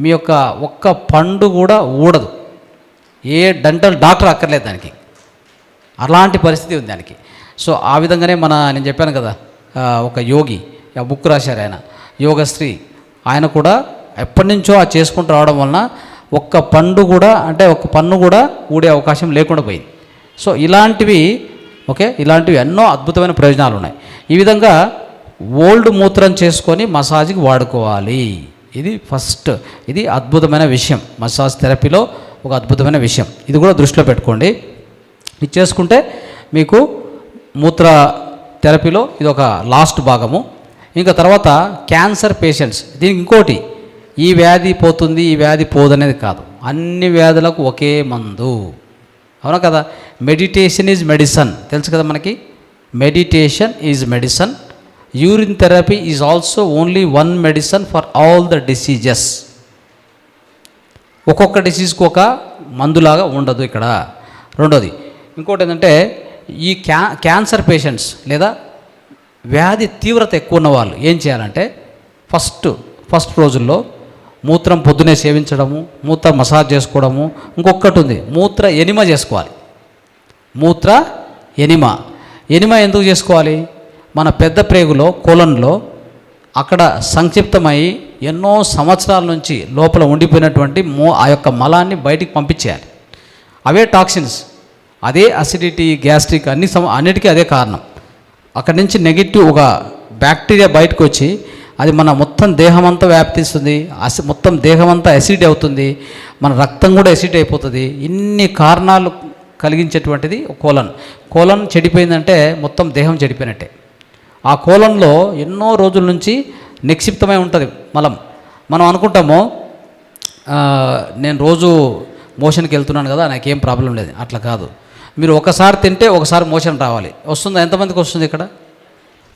మీ యొక్క ఒక్క పండు కూడా ఊడదు. ఏ డెంటల్ డాక్టర్ అక్కర్లేదు దానికి, అలాంటి పరిస్థితి ఉంది దానికి. సో ఆ విధంగానే నేను చెప్పాను కదా, ఒక యోగి బుక్ రాశారు ఆయన, యోగశ్రీ. ఆయన కూడా ఎప్పటి నుంచో ఆ చేసుకుంటూ రావడం వలన ఒక్క పండు కూడా, అంటే ఒక్క పన్ను కూడా ఊడే అవకాశం లేకుండా పోయింది. సో ఇలాంటివి ఎన్నో అద్భుతమైన ప్రయోజనాలు ఉన్నాయి. ఈ విధంగా ఓల్డ్ మూత్రం చేసుకొని మసాజ్కి వాడుకోవాలి. ఇది అద్భుతమైన విషయం, మసాజ్ థెరపీలో ఒక అద్భుతమైన విషయం. ఇది కూడా దృష్టిలో పెట్టుకోండి. ఇది చేసుకుంటే మీకు మూత్ర థెరపీలో ఇది ఒక లాస్ట్ భాగము. ఇంకా తర్వాత క్యాన్సర్ పేషెంట్స్, దీనికి ఇంకోటి, ఈ వ్యాధి పోతుంది ఈ వ్యాధి పోదనేది కాదు, అన్ని వ్యాధులకు ఒకే మందు. అవునా కదా? మెడిటేషన్ ఈజ్ మెడిసన్, తెలుసు కదా మనకి. Meditation is medicine. Urine therapy is also only one medicine for all the diseases. ఒక్కొక్క డిసీజ్కి ఒక మందులాగా ఉండదు ఇక్కడ. రెండోది ఇంకోటి ఏంటంటే, ఈ క్యాన్సర్ పేషెంట్స్ లేదా వ్యాధి తీవ్రత ఎక్కువ ఉన్న వాళ్ళు ఏం చేయాలంటే, ఫస్ట్ రోజుల్లో మూత్రం పొద్దునే సేవించడము, మూత్ర మసాజ్ చేసుకోవడము. ఇంకొకటి ఉంది, మూత్ర ఎనిమ చేసుకోవాలి. మూత్ర ఎనిమ ఎందుకు చేసుకోవాలి? మన పెద్ద ప్రేగులో కోలన్లో అక్కడ సంక్షిప్తమై ఎన్నో సంవత్సరాల నుంచి లోపల ఉండిపోయినటువంటి ఆ యొక్క మలాన్ని బయటికి పంపించేయాలి. అవే టాక్సిన్స్, అదే అసిడిటీ, గ్యాస్ట్రిక్ అన్నిటికీ అదే కారణం. అక్కడి నుంచి నెగిటివ్ ఒక బ్యాక్టీరియా బయటకు వచ్చి అది మన మొత్తం దేహం అంతా వ్యాప్తిస్తుంది. మొత్తం దేహం అంతా యాసిడ్ అవుతుంది, మన రక్తం కూడా యాసిడ్ అయిపోతుంది. ఇన్ని కారణాలు కలిగించేటువంటిది కోలన్ చెడిపోయిందంటే మొత్తం దేహం చెడిపోయినట్టే. ఆ కోలన్లో ఎన్నో రోజుల నుంచి నిక్షిప్తమై ఉంటుంది మలం. మనం అనుకుంటాము నేను రోజు మోషన్కి వెళ్తున్నాను కదా, నాకేం ప్రాబ్లం లేదు. అట్లా కాదు. మీరు ఒకసారి తింటే ఒకసారి మోషన్ రావాలి. వస్తుందా? ఎంతమందికి వస్తుంది ఇక్కడ?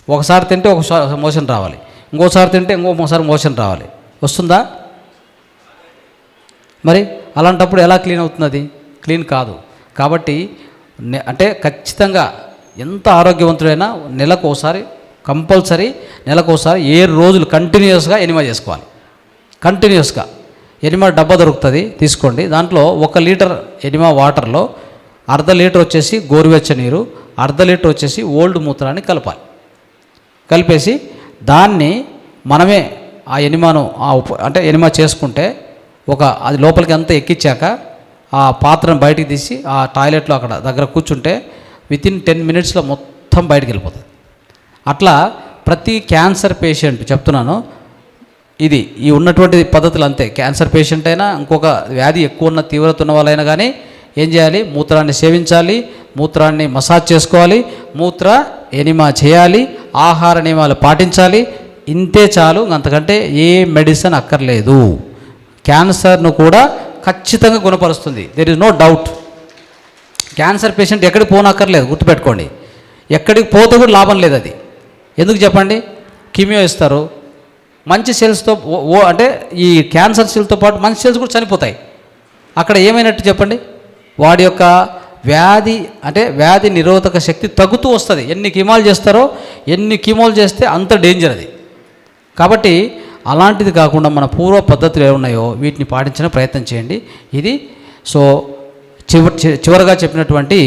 ఒకసారి తింటే ఒకసారి మోషన్ రావాలి, ఇంకోసారి తింటే ఇంకోసారి మోషన్ రావాలి. వస్తుందా? మరి అలాంటప్పుడు ఎలా క్లీన్ అవుతుంది? అది క్లీన్ కాదు. కాబట్టి అంటే ఖచ్చితంగా ఎంత ఆరోగ్యవంతుడైనా కంపల్సరీ నెలకు ఒకసారి 7 రోజులు కంటిన్యూస్గా ఎనిమా చేసుకోవాలి. కంటిన్యూస్గా ఎనిమా డబ్బా దొరుకుతుంది, తీసుకోండి. దాంట్లో 1 లీటర్ ఎనిమా వాటర్లో 1/2 లీటర్ వచ్చేసి గోరువెచ్చ నీరు, 1/2 లీటర్ వచ్చేసి ఓల్డ్ మూత్రాన్ని కలపాలి. కలిపేసి దాన్ని మనమే ఆ ఎనిమాను అంటే ఎనిమా చేసుకుంటే అది లోపలికి అంతా ఎక్కించాక ఆ పాత్రను బయటికి తీసి ఆ టాయిలెట్లో అక్కడ దగ్గర కూర్చుంటే వితిన్ 10 మినిట్స్లో మొత్తం బయటికి వెళ్ళిపోతుంది. అట్లా ప్రతి క్యాన్సర్ పేషెంట్ చెప్తున్నాను, ఈ ఉన్నటువంటి పద్ధతులు అంతే. క్యాన్సర్ పేషెంట్ అయినా ఇంకొక వ్యాధి ఎక్కువ ఉన్న తీవ్రత ఉన్న వాళ్ళైనా కానీ ఏం చేయాలి? మూత్రాన్ని సేవించాలి, మూత్రాన్ని మసాజ్ చేసుకోవాలి, మూత్ర ఎనిమా చేయాలి, ఆహార నియమాలు పాటించాలి. ఇంతే చాలు, అంతకంటే ఏ మెడిసిన్ అక్కర్లేదు. క్యాన్సర్ను కూడా ఖచ్చితంగా గుణపరుస్తుంది. There is no doubt. Cancer patient ఎక్కడికి పోనక్కర్లేదు, గుర్తుపెట్టుకోండి. ఎక్కడికి పోతే కూడా లాభం లేదు. అది ఎందుకు చెప్పండి? కీమియో ఇస్తారు, మంచి సెల్స్తో అంటే ఈ క్యాన్సర్ సెల్తో పాటు మంచి సెల్స్ కూడా చనిపోతాయి. అక్కడ ఏమైనట్టు చెప్పండి? వాడి యొక్క వ్యాధి నిరోధక శక్తి తగ్గుతూ వస్తుంది. ఎన్ని కీమోలు చేస్తే అంత డేంజర్ అది. కాబట్టి అలాంటిది కాకుండా మన పూర్వ పద్ధతులు ఏమున్నాయో వీటిని పాటించిన ప్రయత్నం చేయండి. ఇది సో చివరగా చెప్పినటువంటి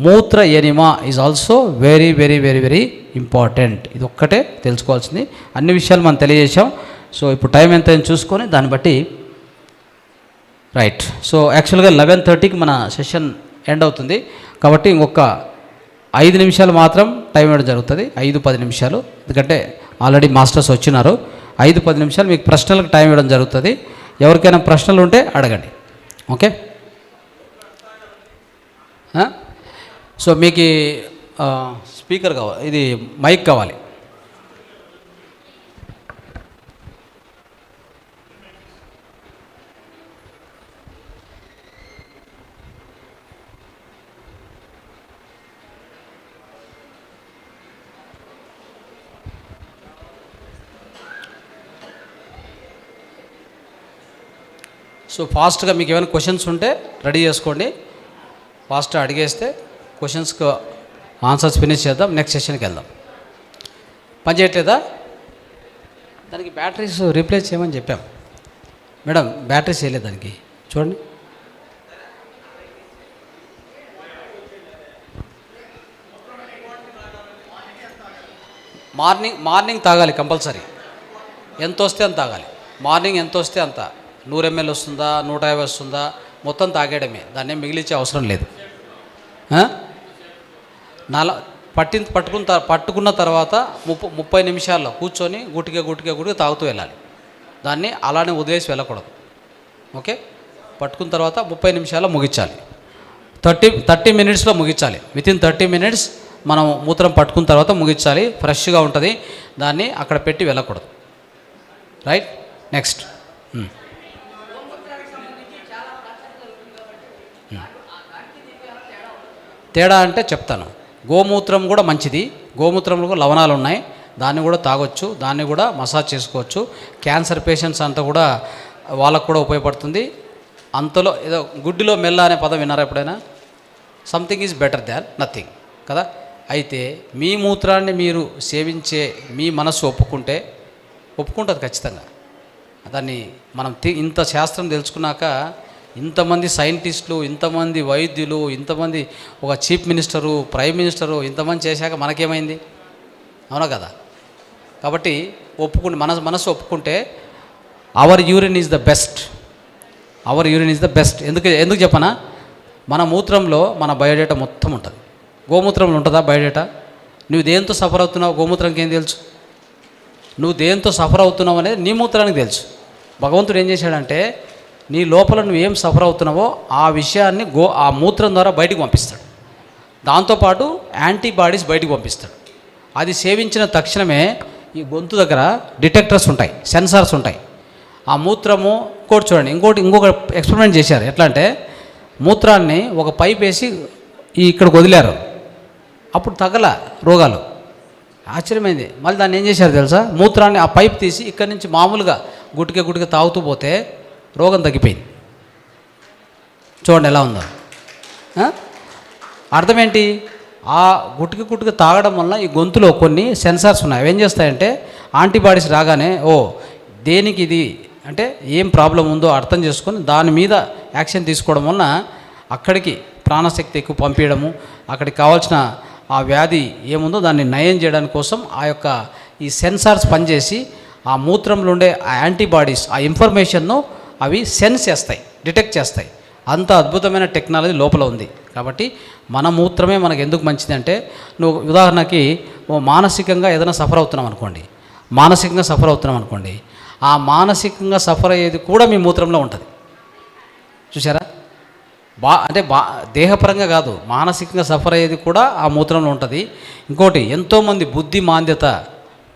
మూత్ర enema is also very very very very important. ఇది ఒక్కటే తెలుసుకోవాల్సింది. అన్ని విషయాలు మనం తెలియజేసాం. సో ఇప్పుడు టైం ఎంత చూసుకొని దాన్ని బట్టి రైట్. సో యాక్చువల్గా 11:30కి మన సెషన్ ఎండ్ అవుతుంది. కాబట్టి ఇంకొక 5 నిమిషాలు మాత్రం టైం ఇవ్వడం జరుగుతుంది. 5-10 నిమిషాలు, ఎందుకంటే ఆల్రెడీ మాస్టర్స్ వచ్చినారు. 5-10 నిమిషాలు మీకు ప్రశ్నలకు టైం ఇవ్వడం జరుగుతుంది. ఎవరికైనా ప్రశ్నలు ఉంటే అడగండి. ఓకే. సో మీకు స్పీకర్ కావాలి, ఇది మైక్ కావాలి. సో ఫాస్ట్గా మీకు ఏమైనా క్వశ్చన్స్ ఉంటే రెడీ చేసుకోండి. ఫాస్ట్గా అడిగేస్తే క్వశ్చన్స్కి ఆన్సర్స్ ఫినిష్ చేద్దాం. నెక్స్ట్ సెషన్కి వెళ్దాం. పని చేయట్లేదా? దానికి బ్యాటరీస్ రీప్లేస్ చేయమని చెప్పాం మేడం. బ్యాటరీస్ వేయలేదు దానికి, చూడండి. మార్నింగ్ తాగాలి కంపల్సరీ. ఎంత వస్తే అంత తాగాలి. మార్నింగ్ ఎంత వస్తే అంత. 100 ml వస్తుందా, 150 వస్తుందా, మొత్తం తాగేయడమే. దాన్ని మిగిలించే అవసరం లేదు. పట్టుకున్న తర్వాత 30 నిమిషాల్లో కూర్చొని గుటిగా తాగుతూ వెళ్ళాలి. దాన్ని అలానే వదిలేసి వెళ్ళకూడదు. ఓకే. పట్టుకున్న తర్వాత 30 నిమిషాల్లో ముగించాలి. 30 మినిట్స్లో ముగించాలి. వితిన్ 30 మినిట్స్ మనం మూత్రం పట్టుకున్న తర్వాత ముగించాలి. ఫ్రెష్గా ఉంటుంది. దాన్ని అక్కడ పెట్టి వెళ్ళకూడదు. రైట్. నెక్స్ట్ తేడా అంటే చెప్తాను. గోమూత్రం కూడా మంచిది. గోమూత్రంలో కూడా లవణాలు ఉన్నాయి. దాన్ని కూడా తాగొచ్చు, దాన్ని కూడా మసాజ్ చేసుకోవచ్చు. క్యాన్సర్ పేషెంట్స్ అంతా కూడా వాళ్ళకు కూడా ఉపయోగపడుతుంది. అంతలో ఏదో గుడ్డిలో మెల్ల అనే పదం విన్నారా ఎప్పుడైనా? Something is better than nothing కదా. అయితే మీ మూత్రాన్ని మీరు సేవించే మీ మనస్సు ఒప్పుకుంటుంది ఖచ్చితంగా. దాన్ని మనం ఇంత శాస్త్రం తెలుసుకున్నాక, ఇంతమంది సైంటిస్టులు, ఇంతమంది వైద్యులు, ఇంతమంది ఒక చీఫ్ మినిస్టరు, ప్రైమ్ మినిస్టరు ఇంతమంది చేశాక మనకేమైంది? అవునా కదా. కాబట్టి మనసు ఒప్పుకుంటే our urine is the best. ఎందుకు చెప్పనా? మన మూత్రంలో మన బయోడేటా మొత్తం ఉంటుంది. గోమూత్రంలో ఉంటుందా బయోడేటా? నువ్వు దేంతో సఫర్ అవుతున్నావు గోమూత్రంకి ఏం తెలుసు? నువ్వు దేంతో సఫర్ అవుతున్నావు అనేది నీ మూత్రానికి తెలుసు. భగవంతుడు ఏం చేశాడంటే నీ లోపల నువ్వు ఏం సఫర్ అవుతున్నావో ఆ విషయాన్ని ఆ మూత్రం ద్వారా బయటికి పంపిస్తాడు. దాంతోపాటు యాంటీబాడీస్ బయటికి పంపిస్తాడు. అది సేవించిన తక్షణమే ఈ గొంతు దగ్గర డిటెక్టర్స్ ఉంటాయి, సెన్సార్స్ ఉంటాయి. ఆ మూత్రము చూడండి. ఇంకొక ఎక్స్పెరిమెంట్ చేశారు. ఎట్లా అంటే మూత్రాన్ని ఒక పైప్ వేసి ఇక్కడికి వదిలారు. అప్పుడు తగల రోగాలు. ఆశ్చర్యమైంది. మళ్ళీ దాన్ని ఏం చేశారు తెలుసా? మూత్రాన్ని ఆ పైప్ తీసి ఇక్కడి నుంచి మామూలుగా గుటిగా తాగుతూ పోతే రోగం తగ్గిపోయింది. చూడండి ఎలా ఉందో. అర్థం ఏంటి? ఆ గుటిక తాగడం వల్ల ఈ గొంతులో కొన్ని సెన్సార్స్ ఉన్నాయి. అవి ఏం చేస్తాయంటే యాంటీబాడీస్ రాగానే దేనికి ఇది అంటే ఏం ప్రాబ్లం ఉందో అర్థం చేసుకొని దాని మీద యాక్షన్ తీసుకోవడం వలన అక్కడికి ప్రాణశక్తి ఎక్కువ పంపించడము, అక్కడికి కావాల్సిన ఆ వ్యాధి ఏముందో దాన్ని నయం చేయడానికి కోసం ఈ సెన్సార్స్ పనిచేసి ఆ మూత్రంలో ఉండే ఆ యాంటీబాడీస్ ఆ ఇన్ఫర్మేషన్ను అవి సెన్స్ చేస్తాయి, డిటెక్ట్ చేస్తాయి. అంత అద్భుతమైన టెక్నాలజీ లోపల ఉంది. కాబట్టి మన మూత్రమే మనకు ఎందుకు మంచిది అంటే, నువ్వు ఉదాహరణకి మానసికంగా ఏదైనా సఫర్ అవుతున్నాం అనుకోండి, ఆ మానసికంగా సఫర్ అయ్యేది కూడా మీ మూత్రంలో ఉంటుంది. చూసారా? అంటే దేహపరంగా కాదు, మానసికంగా సఫర్ అయ్యేది కూడా ఆ మూత్రంలో ఉంటుంది. ఇంకోటి, ఎంతోమంది బుద్ధి మాంద్యత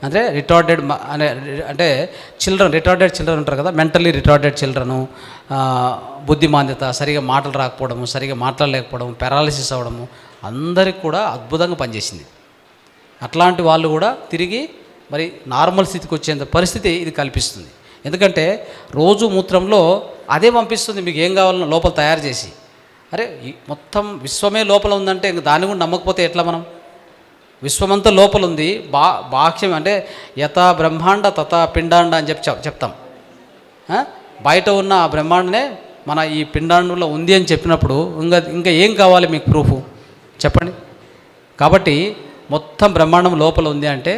అంటే రిటార్డెడ్ అంటే రిటార్డెడ్ చిల్డ్రన్ ఉంటారు కదా, మెంటల్లీ రిటార్డెడ్ చిల్డ్రను, బుద్ధి మాంద్యత, సరిగా మాటలు రాకపోవడము, సరిగా మాట్లాడలేకపోవడం, పెరాలిసిస్ అవ్వడము, అందరికి కూడా అద్భుతంగా పనిచేసింది. అట్లాంటి వాళ్ళు కూడా తిరిగి మరి నార్మల్ స్థితికి వచ్చేంత పరిస్థితి ఇది కల్పిస్తుంది. ఎందుకంటే రోజు మూత్రంలో అదే పంపిస్తుంది మీకు ఏం కావాలన్నా లోపల తయారు చేసి. అరే మొత్తం విశ్వమే లోపల ఉందంటే ఇంక దాన్ని కూడా నమ్మకపోతే ఎట్లా? మనం విశ్వమంతా లోపల ఉంది, బాహ్యం అంటే యథా బ్రహ్మాండ తథా పిండాండ అని చెప్తాం. బయట ఉన్న ఆ బ్రహ్మాండనే మన ఈ పిండాండంలో ఉంది అని చెప్పినప్పుడు ఇంకా ఏం కావాలి మీకు ప్రూఫ్ చెప్పండి? కాబట్టి మొత్తం బ్రహ్మాండం లోపల ఉంది అంటే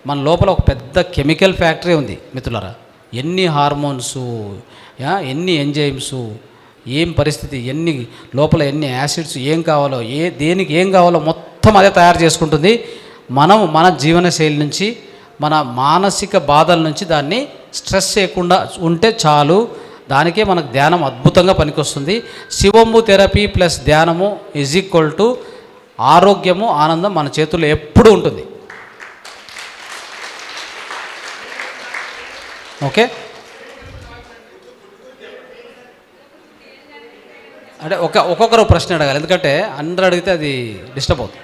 మన లోపల ఒక పెద్ద కెమికల్ ఫ్యాక్టరీ ఉంది మిత్రులారా. ఎన్ని హార్మోన్సు, ఎన్ని ఎంజైమ్సు, ఏం పరిస్థితి, లోపల ఎన్ని యాసిడ్స్ ఏం కావాలో, దేనికి ఏం కావాలో మొత్తం అదే తయారు చేసుకుంటుంది. మనం మన జీవనశైలి నుంచి, మన మానసిక బాధల నుంచి దాన్ని స్ట్రెస్ చేయకుండా ఉంటే చాలు. దానికే మనకు ధ్యానం అద్భుతంగా పనికొస్తుంది. శివంబు థెరపీ ప్లస్ ధ్యానము ఈజ్ ఈక్వల్ టు ఆరోగ్యము, ఆనందం మన చేతుల్లో ఎప్పుడూ ఉంటుంది. ఓకే, అంటే ఒక్కొక్కరు ప్రశ్న అడగాలి, ఎందుకంటే అందరూ అడిగితే అది డిస్టర్బ్ అవుతుంది.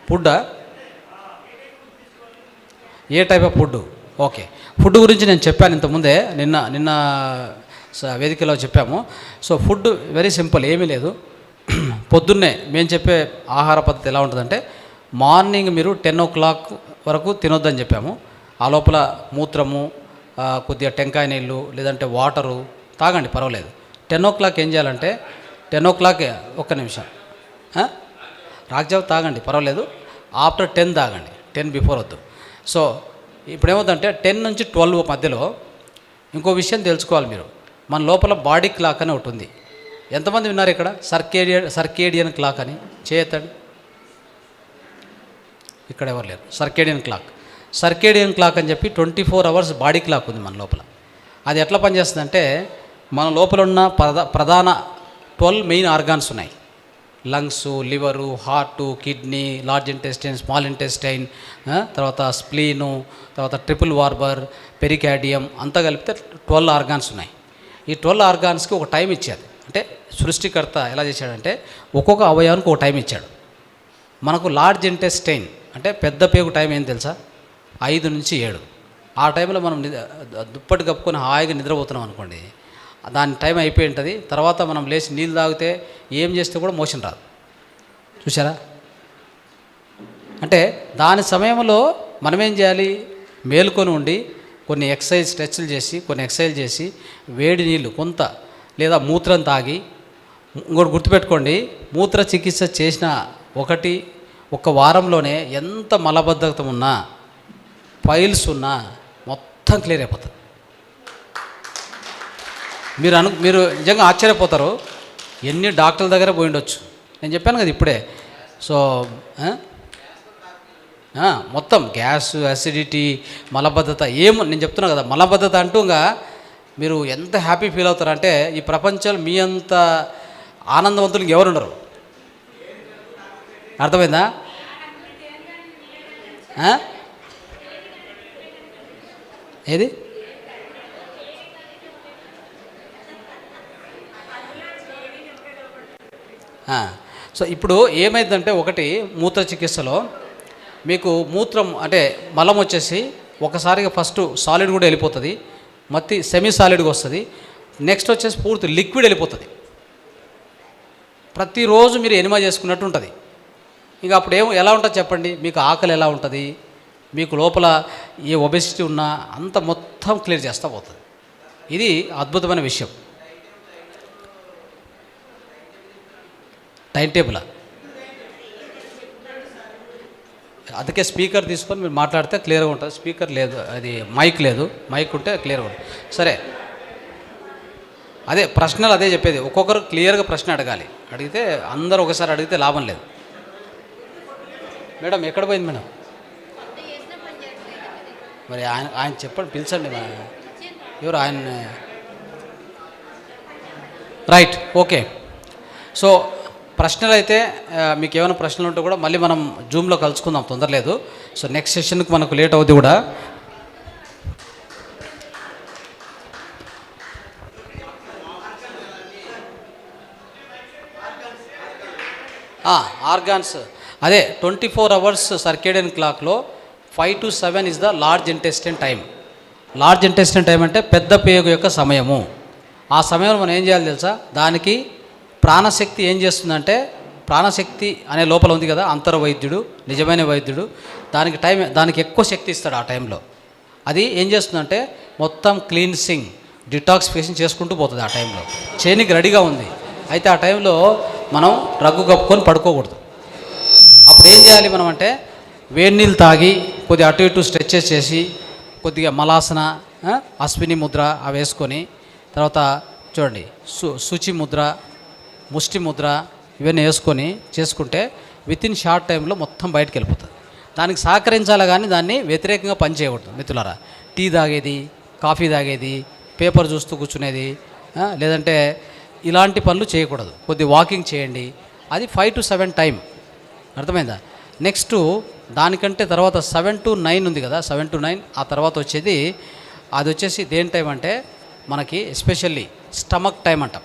ఫుడ్డా? A type of food? Okay, food గురించి నేను చెప్పాను ఇంతకుముందే, నిన్న వేదికలో చెప్పాము. సో ఫుడ్ వెరీ సింపుల్, ఏమీ లేదు. పొద్దున్నే మేము చెప్పే ఆహార పద్ధతి ఎలా ఉంటుందంటే, మార్నింగ్ మీరు 10 o'clock వరకు తినొద్దని చెప్పాము. ఆ లోపల మూత్రము, కొద్దిగా టెంకాయ నీళ్ళు లేదంటే వాటరు తాగండి, పర్వాలేదు. 10 o'clock ఏం చేయాలంటే, 10 o'clock ఒక్క నిమిషం రాగ్జావ్ తాగండి, పర్వాలేదు. ఆఫ్టర్ 10 తాగండి, 10 బిఫోర్ వద్దు. సో ఇప్పుడు ఏమవుతుందంటే 10 నుంచి 12 మధ్యలో ఇంకో విషయం తెలుసుకోవాలి మీరు. మన లోపల బాడీ క్లాక్ అని ఒకటి ఉంది. ఎంతమంది విన్నారు ఇక్కడ సర్కేడియన్ క్లాక్ అని? చేయొద్దండి, ఇక్కడ ఎవరు లేరు. సర్కేడియన్ క్లాక్ అని చెప్పి 24 hours బాడీ క్లాక్ ఉంది మన లోపల. అది ఎట్లా పనిచేస్తుందంటే, మన లోపల ఉన్న ప్రధాన 12 మెయిన్ ఆర్గాన్స్ ఉన్నాయి. Lungs, liver, heart, kidney, large intestine, small intestine, తర్వాత స్ప్లీను, తర్వాత ట్రిపుల్ వార్బర్, పెరికార్డియం, అంతా కలిపితే 12 ఆర్గాన్స్ ఉన్నాయి. ఈ 12 ఆర్గాన్స్కి ఒక టైం ఇచ్చాడు. అంటే సృష్టికర్త ఎలా చేశాడంటే, ఒక్కొక్క అవయవానికి ఒక టైం ఇచ్చాడు. మనకు లార్జ్ ఇంటెస్టైన్ అంటే పెద్ద పేగు టైం ఏం తెలుసా? 5 నుంచి 7. ఆ టైంలో మనం దుప్పటి కప్పుకొని హాయిగా నిద్రపోతున్నాం అనుకోండి, దాని టైం అయిపోయి ఉంటుంది. తర్వాత మనం లేచి నీళ్ళు తాగితే ఏం చేస్తే కూడా మోషన్ రాదు. చూసారా? అంటే దాని సమయంలో మనం ఏం చేయాలి? మేలుకొని ఉండి కొన్ని స్ట్రెచ్లు చేసి, కొన్ని ఎక్సర్సైజ్ చేసి, వేడి నీళ్ళు కొంత లేదా మూత్రం తాగి. ఇంకోటి గుర్తుపెట్టుకోండి, మూత్ర చికిత్స చేసిన ఒక వారంలోనే ఎంత మలబద్ధకత ఉన్నా, ఫైల్స్ ఉన్నా మొత్తం క్లియర్ అయిపోతుంది. మీరు నిజంగా ఆశ్చర్యపోతారు. ఎన్ని డాక్టర్ల దగ్గర పోయి ఉండొచ్చు, నేను చెప్పాను కదా ఇప్పుడే. సో మొత్తం గ్యాస్, అసిడిటీ, మలబద్ధత నేను చెప్తున్నా కదా, మలబద్ధత అంటూ ఇంకా మీరు ఎంత హ్యాపీ ఫీల్ అవుతారంటే, ఈ ప్రపంచంలో మీ అంత ఆనందవంతులు ఎవరు ఉండరు. అర్థమైందా? ఏది? సో ఇప్పుడు ఏమైందంటే, ఒకటి మూత్ర చికిత్సలో మీకు మూత్రం అంటే మలం వచ్చేసి ఒకసారిగా ఫస్ట్ సాలిడ్ కూడా వెళ్ళిపోతుంది, మత్తి సెమీ సాలిడ్గా వస్తుంది, నెక్స్ట్ వచ్చేసి పూర్తి లిక్విడ్ వెళ్ళిపోతుంది. ప్రతిరోజు మీరు ఎనిమా చేసుకున్నట్టు ఉంటుంది. ఇక అప్పుడు ఎలా ఉంటుంది చెప్పండి? మీకు ఆకలి ఎలా ఉంటుంది, మీకు లోపల ఏ ఒబెసిటీ ఉన్నా అంత మొత్తం క్లియర్ చేస్తూ పోతుంది. ఇది అద్భుతమైన విషయం. టైం టేబులా? అందుకే స్పీకర్ తీసుకొని మీరు మాట్లాడితే క్లియర్గా ఉంటుంది. స్పీకర్ లేదు, అది మైక్ లేదు. మైక్ ఉంటే క్లియర్గా ఉంటుంది. సరే, అదే ప్రశ్నలు అదే చెప్పేది. ఒక్కొక్కరు క్లియర్గా ప్రశ్న అడగాలి. అడిగితే అందరూ ఒకసారి అడిగితే లాభం లేదు. మేడం ఎక్కడ పోయింది మేడం? మరి ఆయన చెప్పండి, పిలిచండి. ఎవరు ఆయన? Right, okay. సో ప్రశ్నలు అయితే మీకు ఏమైనా ప్రశ్నలు ఉంటే కూడా మళ్ళీ మనం జూమ్లో కలుసుకుందాం, తొందర లేదు. సో నెక్స్ట్ సెషన్కి మనకు లేట్ అవుతుంది కూడా. ఆర్గాన్స్ అదే 24 అవర్స్ సర్కేడియన్ క్లాక్లో 5 to 7 is the large intestine time. Large intestine time అంటే పెద్ద పేగు యొక్క సమయము. ఆ సమయంలో మనం ఏం చేయాలి తెలుసా? దానికి ప్రాణశక్తి ఏం చేస్తుందంటే, ప్రాణశక్తి అనే లోపల ఉంది కదా, అంతర్వైద్యుడు, నిజమైన వైద్యుడు, దానికి ఎక్కువ శక్తి ఇస్తాడు ఆ టైంలో. అది ఏం చేస్తుందంటే మొత్తం క్లీన్సింగ్, డిటాక్సిఫికేషన్ చేసుకుంటూ పోతుంది. ఆ టైంలో చేయనికి రెడీగా ఉంది. అయితే ఆ టైంలో మనం రగ్గు కప్పుకొని పడుకోకూడదు. అప్పుడు ఏం చేయాలి మనం అంటే, వేడి నీళ్ళు తాగి కొద్దిగా అటు ఇటు స్ట్రెచెస్ చేసి, కొద్దిగా మలాసన, అశ్విని ముద్ర అవి వేసుకొని, తర్వాత చూడండి శుచి ముద్ర, ముష్టి ముద్ర ఇవన్నీ వేసుకొని చేసుకుంటే వితిన్ షార్ట్ టైంలో మొత్తం బయటకు వెళ్ళిపోతుంది. దానికి సహకరించాలి కానీ దాన్ని వ్యతిరేకంగా పనిచేయకూడదు మిత్రులారా. టీ తాగేది, కాఫీ తాగేది, పేపర్ చూస్తూ కూర్చునేది, లేదంటే ఇలాంటి పనులు చేయకూడదు. కొద్ది వాకింగ్ చేయండి. అది 5 to 7 టైం, అర్థమైందా? నెక్స్ట్ దానికంటే తర్వాత 7 to 9 ఉంది కదా, 7 to 9 ఆ తర్వాత వచ్చేది, అది వచ్చేసి దేని టైం అంటే మనకి ఎస్పెషల్లీ స్టమక్ టైం అంటాం.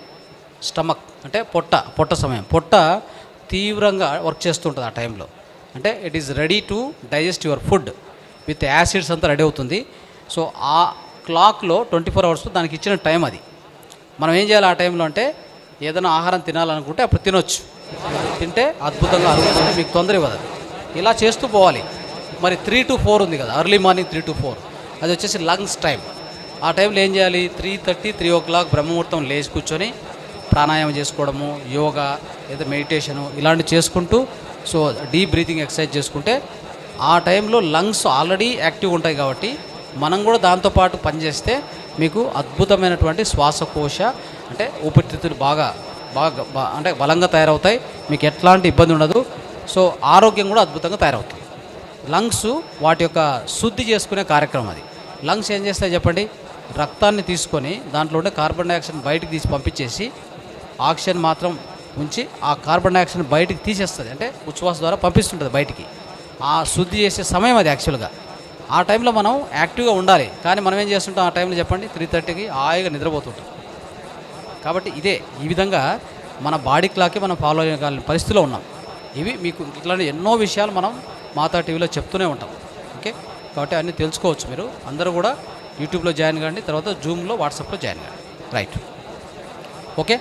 స్టమక్ అంటే పొట్ట సమయం. పొట్ట తీవ్రంగా వర్క్ చేస్తుంటుంది ఆ టైంలో. అంటే it is ready to digest your food with acids అంతా రెడీ అవుతుంది. సో ఆ క్లాక్లో 24 అవర్స్ దానికి ఇచ్చిన టైం అది. మనం ఏం చేయాలి ఆ టైంలో అంటే, ఏదైనా ఆహారం తినాలనుకుంటే అప్పుడు తినొచ్చు. తింటే అద్భుతంగా అరుగుతుంది, మీకు తొందర ఇవ్వదు. ఇలా చేస్తూ పోవాలి. మరి 3 to 4 ఉంది కదా, ఎర్లీ మార్నింగ్ 3 to 4, అది వచ్చేసి లంగ్స్ టైం. ఆ టైంలో ఏం చేయాలి? 3:30, 3 o'clock బ్రహ్మముహూర్తం లేచి కూర్చొని ప్రాణాయామం చేసుకోవడము, యోగా లేదా మెడిటేషను ఇలాంటివి చేసుకుంటూ, సో డీప్ బ్రీతింగ్ ఎక్సర్సైజ్ చేసుకుంటే ఆ టైంలో లంగ్స్ ఆల్రెడీ యాక్టివ్ ఉంటాయి కాబట్టి మనం కూడా దాంతోపాటు పనిచేస్తే మీకు అద్భుతమైనటువంటి శ్వాసకోశ అంటే ఊపిరితిత్తులు బాగా అంటే బలంగా తయారవుతాయి. మీకు ఎట్లాంటి ఇబ్బంది ఉండదు. సో ఆరోగ్యం కూడా అద్భుతంగా తయారవుతుంది. లంగ్స్ వాటి యొక్క శుద్ధి చేసుకునే కార్యక్రమం అది. లంగ్స్ ఏం చేస్తాయి చెప్పండి? రక్తాన్ని తీసుకొని దాంట్లో ఉండే కార్బన్ డైఆక్సైడ్ బయటికి తీసి పంపించేసి ఆక్సిజన్ మాత్రం ఉంచి ఆ కార్బన్ డైఆక్సైడ్ బయటికి తీసేస్తుంది. అంటే ఉచ్ఛ్వాస ద్వారా పంపిస్తుంటుంది బయటికి. ఆ శుద్ధి చేసే సమయం అది యాక్చువల్గా. ఆ టైంలో మనం యాక్టివ్గా ఉండాలి. కానీ మనం ఏం చేస్తుంటాం ఆ టైంలో చెప్పండి? 3:30కి హాయిగా నిద్రపోతుంటాం. కాబట్టి ఈ విధంగా మన బాడీ క్లాక్కి మనం ఫాలో అయ్యే పరిస్థితిలో ఉన్నాం. ఇవి మీకు ఇట్లాంటి ఎన్నో విషయాలు మనం మాతా టీవీలో చెప్తూనే ఉంటాం. ఓకే, కాబట్టి అన్నీ తెలుసుకోవచ్చు. మీరు అందరూ కూడా యూట్యూబ్లో జాయిన్ కాండి, తర్వాత జూమ్లో, వాట్సాప్లో జాయిన్ కాండి. Right, okay.